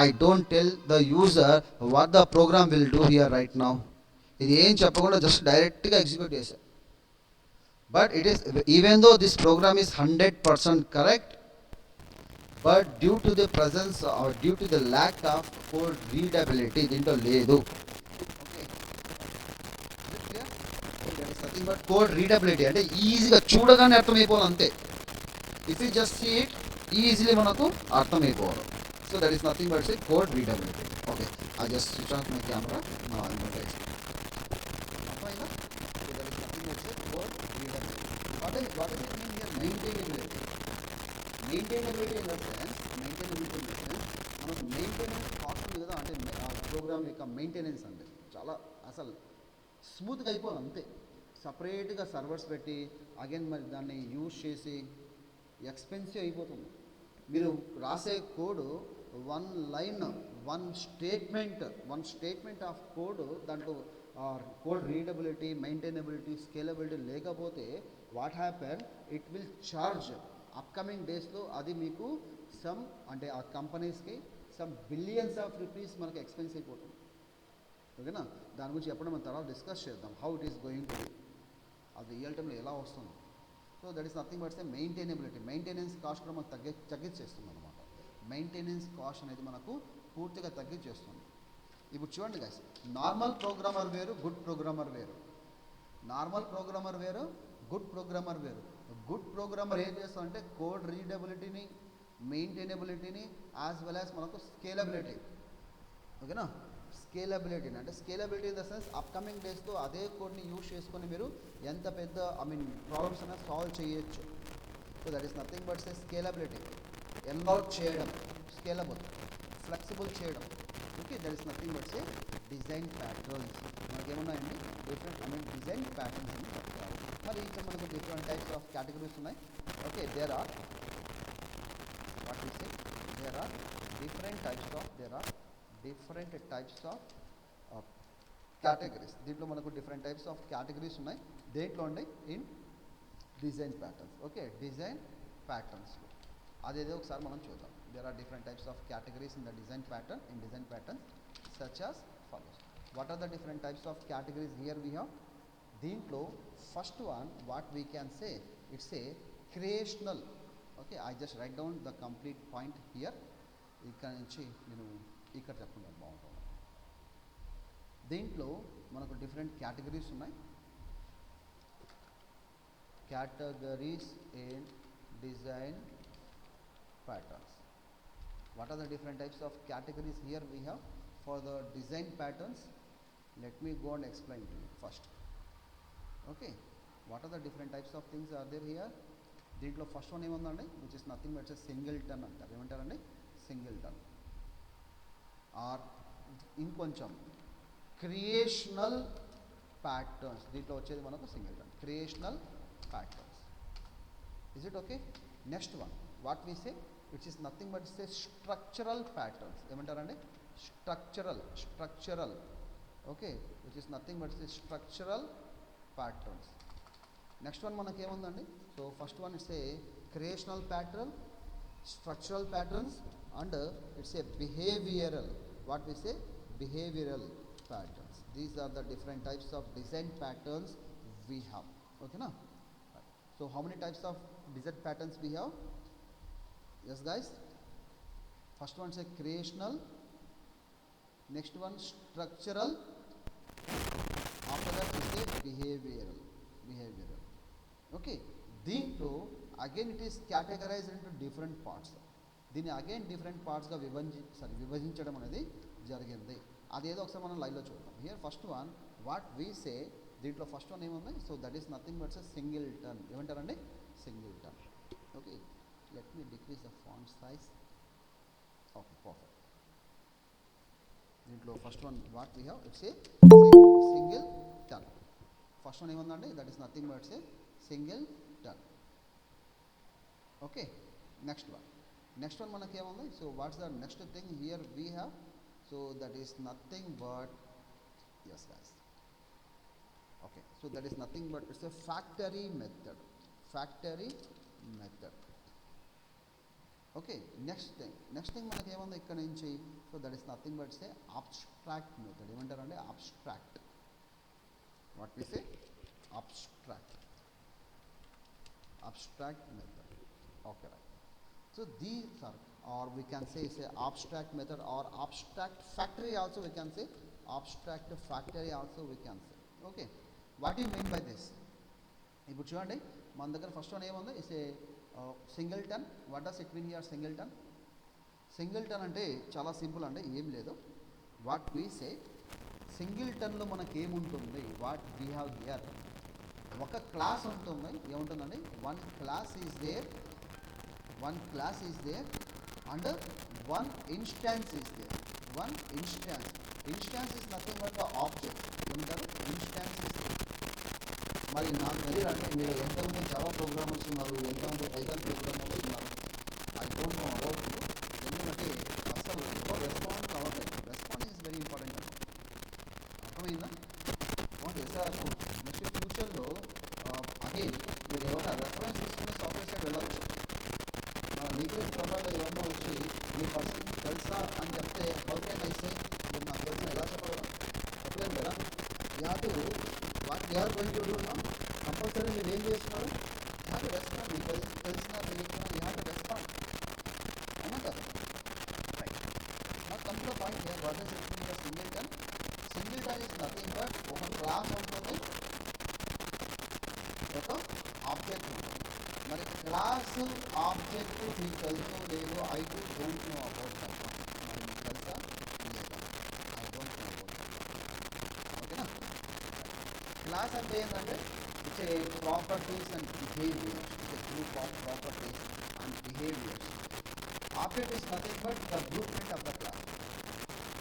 I don't tell the user what the program will do here right now. ఇది ఏం చెప్పకుండా just డైరెక్ట్గా execute చేశారు. But it is, even though this program is 100% correct, but due to the presence or due to the lack of code readability దీంట్లో లేదు. Okay, nothing but code readability అంటే ఈజీగా చూడగానే అర్థమైపోవాలి అంతే. If you just see it easily మనకు అర్థమైపోవాలి. So that is nothing but code readability. Okay, I just switch off my camera. అర్థమైందా? So that is nothing but code readability. What is it mean here? Maintainability. Maintainability in the sense, maintainability in the sense మనకు maintenance cost ఉంది కదా, అంటే programme యొక్క maintenance అంటే చాలా అసలు స్మూత్గా అయిపోవాలి అంతే. సపరేట్గా సర్వర్స్ పెట్టి అగైన్ మరి దాన్ని యూజ్ చేసి ఎక్స్పెన్సివ్ అయిపోతుంది. మీరు రాసే code one line, one statement of code, దాంట్లో కోడ్ రీడబిలిటీ, మెయింటైనబిలిటీ, స్కేలబిలిటీ లేకపోతే what happen, it will charge upcoming డేస్లో. అది మీకు సమ్ అంటే ఆ కంపెనీస్కి సమ్ బిలియన్స్ ఆఫ్ రూపీస్ మనకు ఎక్స్పెన్స్ అయిపోతుంది. ఓకేనా? దాని గురించి ఎప్పుడు మనం తర్వాత డిస్కస్ చేద్దాం, how it is going to be, అది రియల్ టైంలో ఎలా వస్తుంది. So that is nothing but maintainability. Maintenance cost కూడా మనకు తగ్గించేస్తుంది అనమాట. మెయింటెనెన్స్ కాస్ట్ అనేది మనకు పూర్తిగా తగ్గించేస్తుంది. ఇప్పుడు చూడండి గైస్, నార్మల్ ప్రోగ్రామర్ వేరు, గుడ్ ప్రోగ్రామర్ వేరు. నార్మల్ ప్రోగ్రామర్ వేరు, గుడ్ ప్రోగ్రామర్ వేరు. గుడ్ ప్రోగ్రామర్ ఏం చేస్తామంటే కోడ్ రీడబిలిటీని, మెయింటైనబిలిటీని, యాజ్ వెల్ యాజ్ మనకు స్కేలబిలిటీ. ఓకేనా? స్కేలబిలిటీని అంటే scalability in the sense upcoming డేస్లో అదే కోడ్ని యూజ్ చేసుకొని మీరు ఎంత పెద్ద ప్రాబ్లమ్స్ అయినా సాల్వ్ చేయొచ్చు. So that is nothing but scalability. ఎన్లాట్ చేయడం, స్కేలబుల్, ఫ్లెక్సిబుల్ చేయడం. Okay, that is nothing but design patterns. మనకేమున్నాయండి? డిఫరెంట్ డిజైన్ ప్యాటర్న్స్ అని చెప్తారు. మరి ఇక్కడ మనకు డిఫరెంట్ టైప్స్ ఆఫ్ కేటగిరీస్ ఉన్నాయి. Okay, there are different types of categories. దీంట్లో మనకు డిఫరెంట్ టైప్స్ ఆఫ్ కేటగిరీస్ ఉన్నాయి. దేంట్లో ఉన్నాయి? In design patterns. Okay, design ప్యాటర్న్స్లో అదేదో ఒకసారి మనం చూద్దాం. There are different types of categories in the design pattern. In design pattern such as follows. What are the different types of categories here we have? దీంట్లో first one what we can say, it's a creational. Okay, I just write down the complete point here. ఇక్కడ నుంచి నేను ఇక్కడ చెప్పుకుంటాను బాగుంటుంది. దీంట్లో మనకు different categories ఉన్నాయి. Categories in design patterns. What are the different types of categories here we have for the design patterns? Let me go and explain to you first. Okay, what are the different types of things are there here? దీంట్లో first one ఏముందండి? Which is nothing but singleton అంటారు. ఏమంటారండి? Single ton. Are ఇంకొంచెం క్రియేషనల్ patterns. దీంట్లో వచ్చేది మనకు singleton, creational patterns. Is it okay? Next one what we say, which is nothing but structural patterns. ఏమంటారండి? Structural. Okay, which is nothing but structural patterns. Next one మనకి ఏముందండి? So first one it's a creational pattern, structural patterns, and it's a behavioural. What we say? Behavioural patterns. These are the different types of design patterns we have. Okay na? Right. So how many types of design patterns we have? Yes guys, first one say creational, next one structural, after that is a behavioral. Okay, దీంట్లో again it is categorized into different parts. దీన్ని again different పార్ట్స్గా విభజించడం అనేది జరిగింది. అదేదో ఒకసారి మనం లైవ్లో చూద్దాం. Here first one what we say, దీంట్లో ఫస్ట్ వన్ ఏముంది? So that is nothing but singleton. ఏమంటారండి? Singleton. Okay, let me decrease the font size. Okay, perfect. దీంట్లో first one what we have, it's a singleton. First one ఏముందండి? That is nothing but a singleton. Okay, next one మనకి ఏముంది? So what's the next thing here we have? So that is nothing but, yes guys, okay, so that is nothing but it's a factory method. Okay, next thing మనకి ఏముంది ఇక్కడ నుంచి? So that is nothing but say abstract method. ఏమంటారంటే abstract. What we say? Abstract method. Okay, right. So these are, or we can say abstract method or abstract factory also we can say. Abstract factory also we can say. Okay, what you mean by this? ఇప్పుడు చూడండి, మన దగ్గర first one ఏముంది, is a singleton. What does it mean here singleton? Singleton అంటే చాలా simple అండి, ఏం లేదు. వాట్ వీ సే, సింగిల్టన్లో మనకి ఏముంటుంది, వాట్ వీ హ్యావ్ హియర్, ఒక క్లాస్ ఉంటుంది. ఏముంటుందండి, one class is there and one instance is there. One instance is nothing but the object. ఏమంటారు, ఇన్స్టాన్స్ ఈజ్. మరి నాకు తెలియదంటే మీరు ఎంతమంది జావా ప్రోగ్రామర్స్ ఉన్నారు, ఎంతమంది పైథాన్ ప్రోగ్రామర్స్ ఉన్నారు, I don't know about you. ఎందుకంటే అసలు రెస్పాండ్ కావట్లేదు. Respond is very important. అర్థమైందా? వాట్ ఎస్ఆర్ నెక్స్ట్ ఫ్యూచర్లో అగైన్ మీరు ఏమైనా రెఫరెన్స్ తీసుకునే సాఫ్ట్వేర్ సైడ్ వెళ్ళవచ్చు. లీకేజ్ ప్రొఫైల్లో ఏమన్నా వచ్చి మీ పర్సన్ తెలుసా అని చెప్తే హౌకెన్ అయితే మీరు నాకు తెలిసిన ఎలా చెప్పగలరా? చెప్పలేదు కదా. యాటు what you're going to do now, compulsory మీరు ఏం చేస్తున్నారు, యూ హ్యావ్ టు రెస్పాండ్. మీకు తెలిసిన తెలియకుండా యూ హ్యావ్ టు రెస్పాండ్. ఏమంటారు? రైట్. నాకు come to the point here, what is it mean the singleton? Singleton is nothing but ఒక class ఉంటుంది, ఒక ఆబ్జెక్ట్ ఉంటుంది. మరి క్లాస్ ఆబ్జెక్ట్ మీకు తెలుసో లేదో, I don't know about that. మరి మీకు తెలుసా లేదా? I don't know about that. ఓకేనా? క్లాస్ అంటే ఏంటంటే it's a properties and behaviours. It's a group of properties and behaviours. Object is nothing but the blue print of the class.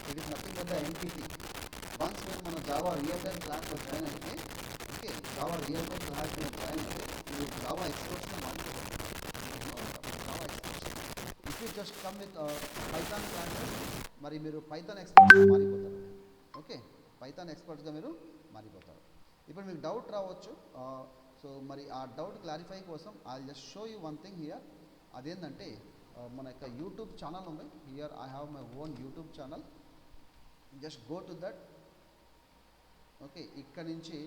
It is nothing but the entity. Once మీరు మన Java real time క్లాస్లో join అయితే, okay, Java real time క్లాస్లో join అయితే మీరు Java ఎక్స్పర్ట్స్ని మాట్లాడుతున్నారు. Java experts if you just come with Python classes, మరి మీరు పైథాన్ ఎక్స్పర్ట్స్గా మారిపోతారు. ఓకే, పైథాన్ ఎక్స్పర్ట్స్గా మీరు మారిపోతారు. ఇప్పుడు మీకు డౌట్ రావచ్చు. సో మరి ఆ డౌట్ క్లారిఫై కోసం I just show you one thing here. అదేంటంటే మన యొక్క యూట్యూబ్ ఛానల్ ఉంది. Here I have my own YouTube channel. Just go to that. Okay, ఇక్కడ నుంచి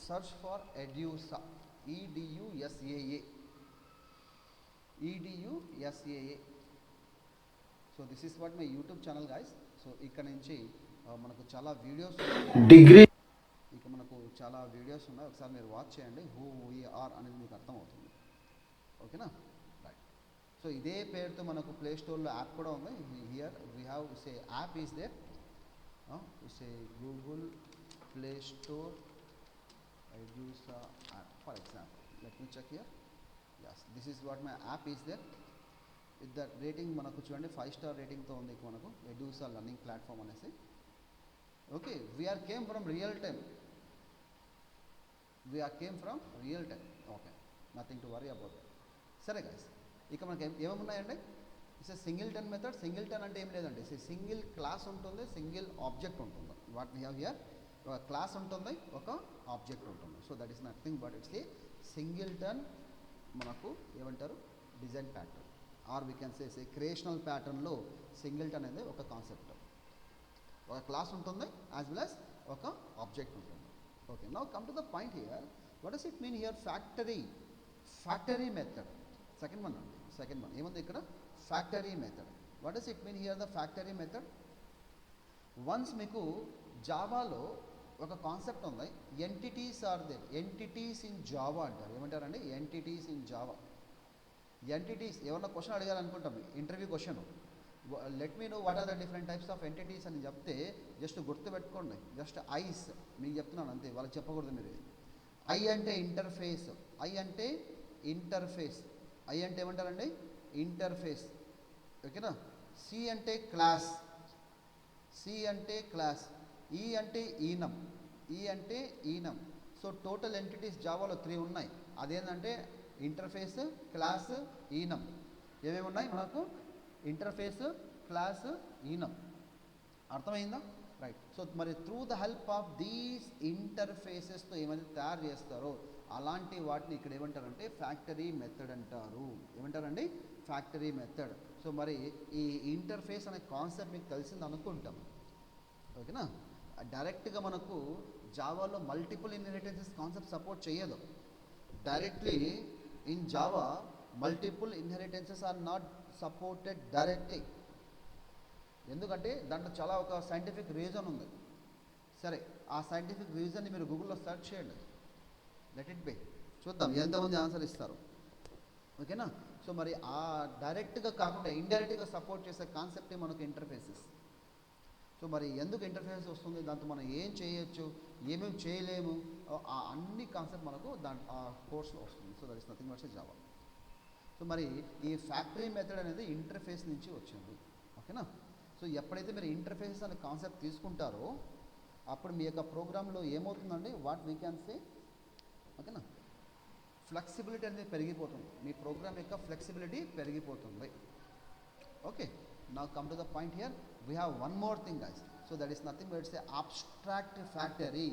search for Edusaa, EDUSAA. So this is what my YouTube channel guys. సో ఇక్కడ నుంచి మనకు చాలా వీడియోస్ డిగ్రీ, ఇక మనకు చాలా వీడియోస్ ఉన్నాయి. ఒకసారి మీరు వాచ్ చేయండి. హూ వీ ఆర్ అనేది మీకు అర్థమవుతుంది. ఓకేనా? రైట్. సో ఇదే పేరుతో మనకు ప్లే స్టోర్లో యాప్ కూడా ఉంది. Here we have say app is there. Say Google Play Store Edusa app, for example. Let me check here. Yes, this is what my app is there. With the rating manaku chudandi 5-star rating tho undi manaku Edusa learning platform anesi. Okay, we are came from real time. Okay, nothing to worry about that. Sare guys, ఇక మనకి ఏమేమున్నాయండి? It's a singleton method. Singleton అంటే ఏం లేదండి, it's a single class ఉంటుంది, single object ఉంటుంది. What we have here, ఒక class ఉంటుంది, ఒక ఆబ్జెక్ట్ ఉంటుంది. So that is nothing but it's a singleton. మనకు ఏమంటారు, design pattern, or we can say creational ప్యాటర్న్లో సింగిల్టన్ అనేది ఒక కాన్సెప్ట్. ఒక క్లాస్ ఉంటుంది యాజ్ వెల్ యాజ్ ఒక ఆబ్జెక్ట్ ఉంటుంది. Okay, now come to the point here. What does it mean here? Factory method. Second one ఏముంది ఇక్కడ? Factory method. What does it mean here the factory method? Once మీకు జావాలో ఒక concept ఉంది, entities are there. Entities in Java అంటారు. ఏమంటారండి? Entities in Java. Entities ఏమన్నా question అడిగారనుకుంటాం, interview question, let me know what are the different types of entities అని చెప్తే జస్ట్ గుర్తుపెట్టుకోండి. జస్ట్ ఐస్ మీకు చెప్తున్నాను అంతే, వాళ్ళకి చెప్పకూడదు మీరు. ఐ అంటే ఇంటర్ఫేస్. ఐ అంటే ఏమంటారండి? ఇంటర్ఫేస్. ఓకేనా? సి అంటే క్లాస్. ఈ అంటే ఈనం. సో టోటల్ ఎంటిటీస్ జావాలో 3 ఉన్నాయి. అదేంటంటే ఇంటర్ఫేస్, క్లాస్, ఈనం. ఏమేమి ఉన్నాయి మనకు? Interface, class, enum. అర్థమైందా? రైట్. సో మరి through the help of these ఇంటర్ఫేసెస్తో ఏమైతే తయారు చేస్తారో అలాంటి వాటిని ఇక్కడ ఏమంటారంటే ఫ్యాక్టరీ మెథడ్ అంటారు. ఏమంటారండి? Factory method. సో మరి ఈ ఇంటర్ఫేస్ అనే కాన్సెప్ట్ మీకు తెలిసింది అనుకుంటాం. ఓకేనా? డైరెక్ట్గా మనకు జావాలో మల్టిపుల్ ఇన్హెరిటెన్సెస్ కాన్సెప్ట్ సపోర్ట్ చేయదు. Directly in Java multiple inheritances are not supported directly. ఎందుకంటే దాంట్లో చాలా ఒక సైంటిఫిక్ రీజన్ ఉంది. సరే, ఆ సైంటిఫిక్ రీజన్ని మీరు గూగుల్లో సెర్చ్ చేయండి. Let it be. చూద్దాం ఎంతమంది ఆన్సర్ ఇస్తారు. ఓకేనా. సో మరి ఆ డైరెక్ట్గా కాకుండా ఇండైరెక్ట్గా సపోర్ట్ చేసే కాన్సెప్టే మనకు ఇంటర్ఫేసెస్. సో మరి ఎందుకు ఇంటర్ఫేస్ వస్తుంది, దాంతో మనం ఏం చేయొచ్చు, ఏమేమి చేయలేము, ఆ అన్ని కాన్సెప్ట్ మనకు ఆ కోర్స్లో వస్తుంది. So that is nothing but Java. So మరి ఈ ఫ్యాక్టరీ మెథడ్ అనేది ఇంటర్ఫేస్ నుంచి వచ్చింది. ఓకేనా. సో ఎప్పుడైతే మీరు ఇంటర్ఫేస్ అనే కాన్సెప్ట్ తీసుకుంటారో అప్పుడు మీ యొక్క ప్రోగ్రాంలో ఏమవుతుందండి, వాట్ వీ క్యాన్ సే, ఓకేనా, ఫ్లెక్సిబిలిటీ అనేది పెరిగిపోతుంది. మీ ప్రోగ్రామ్ యొక్క ఫ్లెక్సిబిలిటీ పెరిగిపోతుంది. Okay. Now come to the point here. We have one more thing, guys. So that is nothing but it's a abstract factory.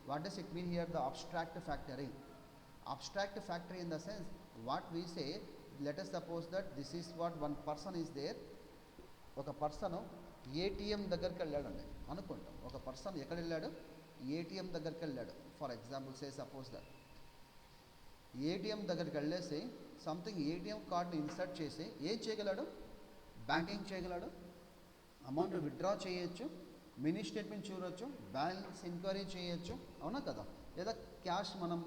What does it mean here, the abstract factory? Abstract factory in the sense, what we say, let us suppose that this is what one person is there. ఒక person ATM దగ్గరికి వెళ్ళాడండి అనుకుంటాం. ఒక person ఎక్కడ వెళ్ళాడు, ATM దగ్గరికి వెళ్ళాడు. For example say suppose that ATM దగ్గరికి వెళ్ళేసి సంథింగ్ ఏటీఎం కార్డుని ఇన్సర్ట్ చేసి ఏం చేయగలడు, బ్యాంకింగ్ చేయగలడు, అమౌంట్ విత్డ్రా చేయొచ్చు, మినీ స్టేట్మెంట్ చూడొచ్చు, బ్యాలెన్స్ ఎంక్వైరీ చేయొచ్చు, అవునా కదా, లేదా క్యాష్ మనం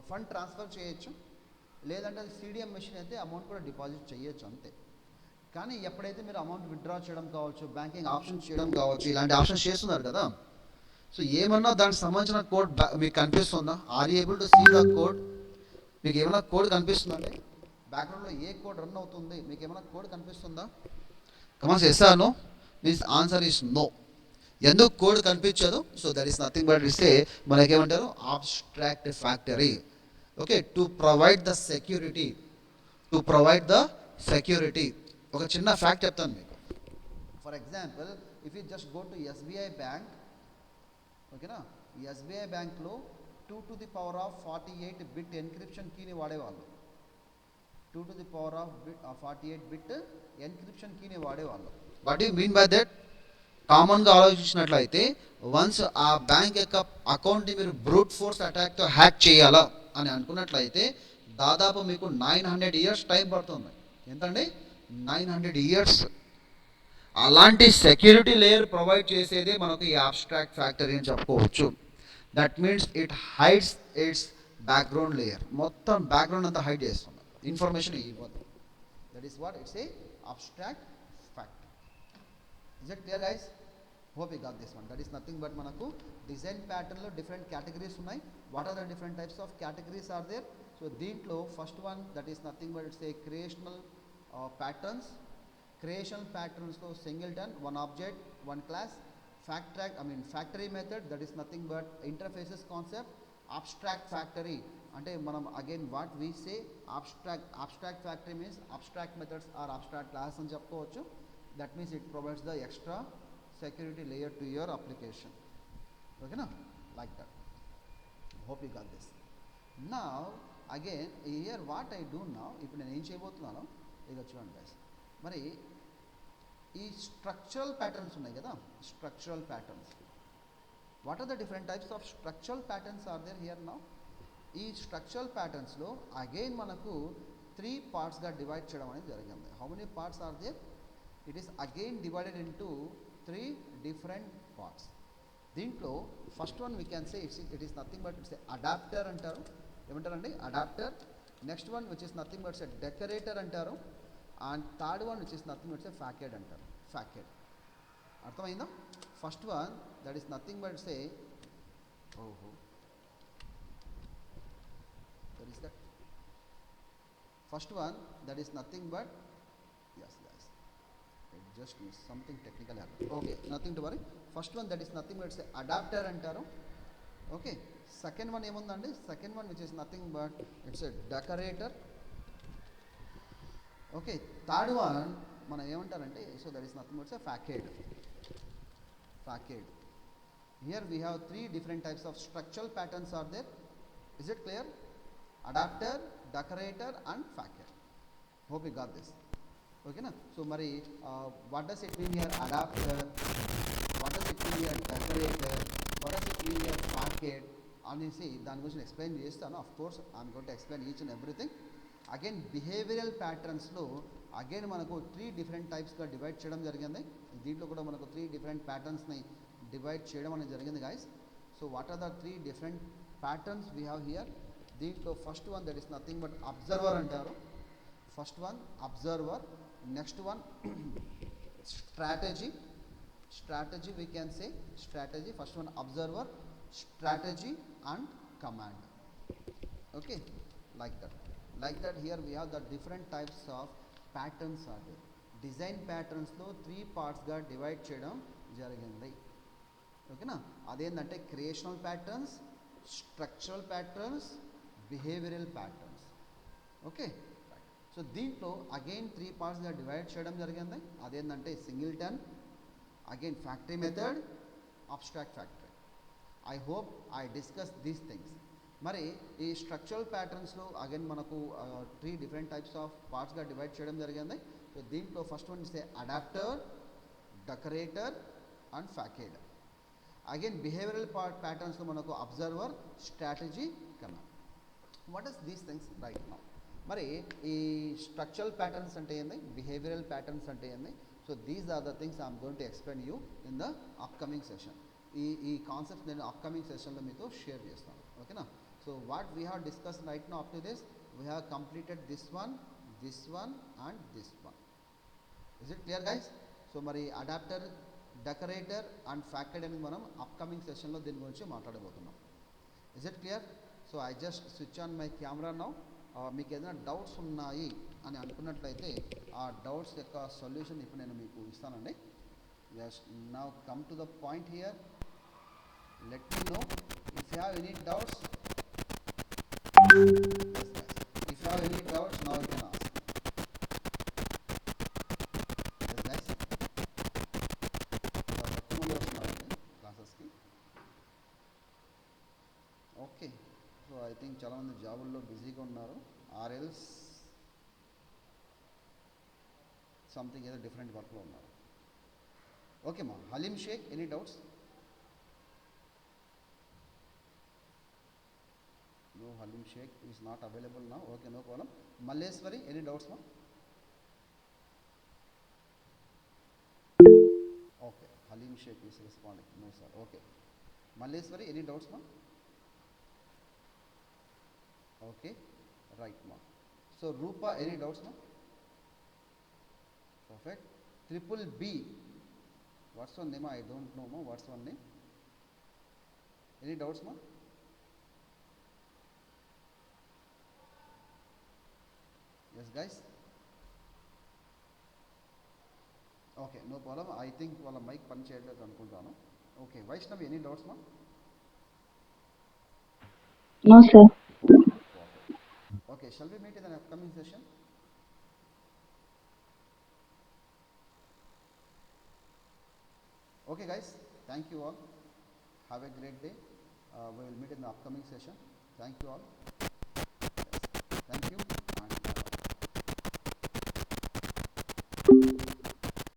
ఫండ్ ట్రాన్స్ఫర్ చేయొచ్చు, లేదంటే అది సిడిఎం మెషిన్ అయితే అమౌంట్ కూడా డిపాజిట్ చేయొచ్చు, అంతే. కానీ ఎప్పుడైతే మీరు అమౌంట్ విత్డ్రా చేయడం కావచ్చు, బ్యాంకింగ్ ఆప్షన్స్ చేయడం కావచ్చు, ఇలాంటి ఆప్షన్స్ చేస్తున్నారు కదా, సో ఏమన్నా దానికి సంబంధించిన కోడ్ మీకు కనిపిస్తుందా, are you able to see the code? మీకు ఏమైనా కోడ్ కనిపిస్తుందండి, బ్యాక్గ్రౌండ్లో ఏ కోడ్ రన్ అవుతుంది, మీకు ఏమైనా కోడ్ కనిపిస్తుందా? కమాన్స్ yes or no? Means answer is no. ఎందుకు కోడ్ కనిపించదు? So that is nothing but ఇస్తే మనకేమంటారు, abstract factory. Okay, to provide the security, to provide the security. ఒక చిన్న ఫ్యాక్ట్ చెప్తాను మీకు. For example if you just go to SBI bank, ఓకేనా, SBI బ్యాంక్లో 2 to the power of 48 bit encryption కీని వాడేవాళ్ళు. 2 to the power of 48 bit encryption కీని వాడేవాళ్ళు. What you mean by that? కామన్గా ఆలోచించినట్లయితే వన్స్ ఆ బ్యాంక్ యొక్క అకౌంట్ని మీరు బ్రూట్ ఫోర్స్ అటాక్తో హ్యాక్ చేయాలా అని అనుకున్నట్లయితే దాదాపు మీకు 900 years టైం పడుతుంది. ఎంతండి? 900 years. అలాంటి సెక్యూరిటీ లేయర్ ప్రొవైడ్ చేసేదే మనకు ఈ అబ్స్ట్రాక్ట్ ఫ్యాక్టరీ అని చెప్పుకోవచ్చు. That means it hides its background layer. మొత్తం బ్యాక్గ్రౌండ్ అంతా హైడ్ చేస్తుంది, ఇన్ఫర్మేషన్ ఇవ్వదు. That is what it's a abstract factory. Is it clear guys? Hope you got this one. That is nothing but మనకు design ప్యాటర్న్లో different categories ఉన్నాయి. What are the different types of categories are there? So దీంట్లో first one that is nothing but it's a creational patterns. Creational ప్యాటర్న్స్లో singleton, one object, one class. Factory method that is nothing but interfaces concept. Abstract factory అంటే మనం again what we say abstract factory means abstract methods or abstract class అని చెప్పుకోవచ్చు. That means it provides the extra security layer to your application. Okay na, like that. Hope you got this. Now again here what I do now, ఇప్పుడు నేను ఏం చేయబోతున్నాను ఇక చూడండి guys. మరి ఈ స్ట్రక్చరల్ ప్యాటర్న్స్ ఉన్నాయి కదా, structural patterns. What are the different types of structural patterns are there here now? ఈ స్ట్రక్చరల్ ప్యాటర్న్స్లో అగైన్ మనకు 3 పార్ట్స్గా డివైడ్ చేయడం అనేది జరిగింది. How many parts are there? It is again divided into 3 different parts. దీంట్లో first one we can say it is nothing but it's adapter అంటారు. ఏమంటారండి? Adapter. Next one which is nothing but it's decorator అంటారు. And third one which is nothing but it's ఫ్యాకెడ్ అంటారు. ఫ్యాకెడ్. అర్థమైందా? First one that is nothing but it's that is that first one that is nothing but just miss something technical error. Okay, nothing to worry. First one that is nothing but it's a adapter antaru. Okay, second one emundandi, second one which is nothing but it's a decorator. Okay, third one mana emantarante, so that is nothing but it's a facade. Here we have 3 different types of structural patterns are there. Is it clear? Adapter, decorator and facade. Hope you got this. ఓకేనా. So మరి what does it mean here adapter, what does it mean here decorator, what does it mean here facade అనేసి దాని గురించి explain చేస్తాను. Of course I'm going to explain each and everything. Again behavioural ప్యాటర్న్స్లో again మనకు 3 different టైప్స్గా divide చేయడం జరిగింది. దీంట్లో కూడా మనకు 3 different ప్యాటర్న్స్ని డివైడ్ చేయడం అనేది జరిగింది guys. So what are the 3 different patterns we have here. దీంట్లో first one that is nothing but observer అంటారు. First one observer, next one strategy. Strategy we can say strategy. First one observer, strategy and command. Okay, like that. Like that here we have the different types of patterns are there. Design patterns లో 3 parts గా divide చేయడం జరిగింది. ఓకేనా, అదేంటంటే creational patterns, structural patterns, behavioural patterns. Okay, so దీంట్లో again 3 పార్ట్స్గా divide చేయడం జరిగింది. అదేంటంటే singleton, again factory method, abstract factory. I hope I discuss these things. మరి ఈ స్ట్రక్చరల్ ప్యాటర్న్స్లో అగైన్ మనకు 3 డిఫరెంట్ టైప్స్ ఆఫ్ పార్ట్స్గా డివైడ్ చేయడం జరిగింది. సో దీంట్లో ఫస్ట్ వన్ ఇస్తే adapter, decorator and facade. Again behavioural ప్యాటర్న్స్లో మనకు observer, strategy, command. What is these things right now? మరి ఈ స్ట్రక్చరల్ ప్యాటర్న్స్ అంటే ఏంది, బిహేవియరల్ ప్యాటర్న్స్ అంటే ఏంది? So these are the things I'm going to explain you in the upcoming session. ఈ concepts నేను అప్కమింగ్ సెషన్లో మీతో షేర్ చేస్తాను. ఓకేనా, so what we have discuss right now up to this, we have completed this one and this one. Is it clear guys? So మరి adapter, decorator and factory అనేది మనం upcoming సెషన్లో దీని గురించి మాట్లాడబోతున్నాం. Is it clear? So I just switch on my camera now. మీకు ఏదైనా doubts ఉన్నాయి అని అనుకున్నట్లయితే ఆ డౌట్స్ యొక్క సొల్యూషన్ ఇప్పుడు నేను మీకు ఇస్తానండి. Just now come to the point here. Let me know if you have any doubts. If you have any doubts now you can ask. ఎక్కువ మంది వస్తున్నారండి క్లాసెస్కి. ఓకే, సో ఐ థింక్ చాలామంది జాబుల్లో బిజీగా ఉన్నారు, ఆర్ ఎల్స్ సంథింగ్ ఏదో different వర్క్లో ఉన్నారు. ఓకే మా Haleem Shaik, any doubts? No, Haleem Shaik is not available నా. Okay, no problem. Malleswari, any doubts మా? Okay, Haleem Shaik is responding. No sir. Okay, Malleswari, any doubts మా? ఓకే, రైట్ మా. సో రూపా, ఎనీ డౌట్స్ మా? Perfect. Triple B. What's one name? I don't know ma. What's one name? Any doubts ma? Yes guys. Okay, no problem. I think వాళ్ళ mic పని చేయట్లేదు అనుకుంటాను. Okay, Vaishnavi, any doubts ma?
No, sir.
Perfect. Okay, shall we meet in the upcoming session? Okay guys, thank you all. Have a great day. We will meet in the upcoming session. Thank you all.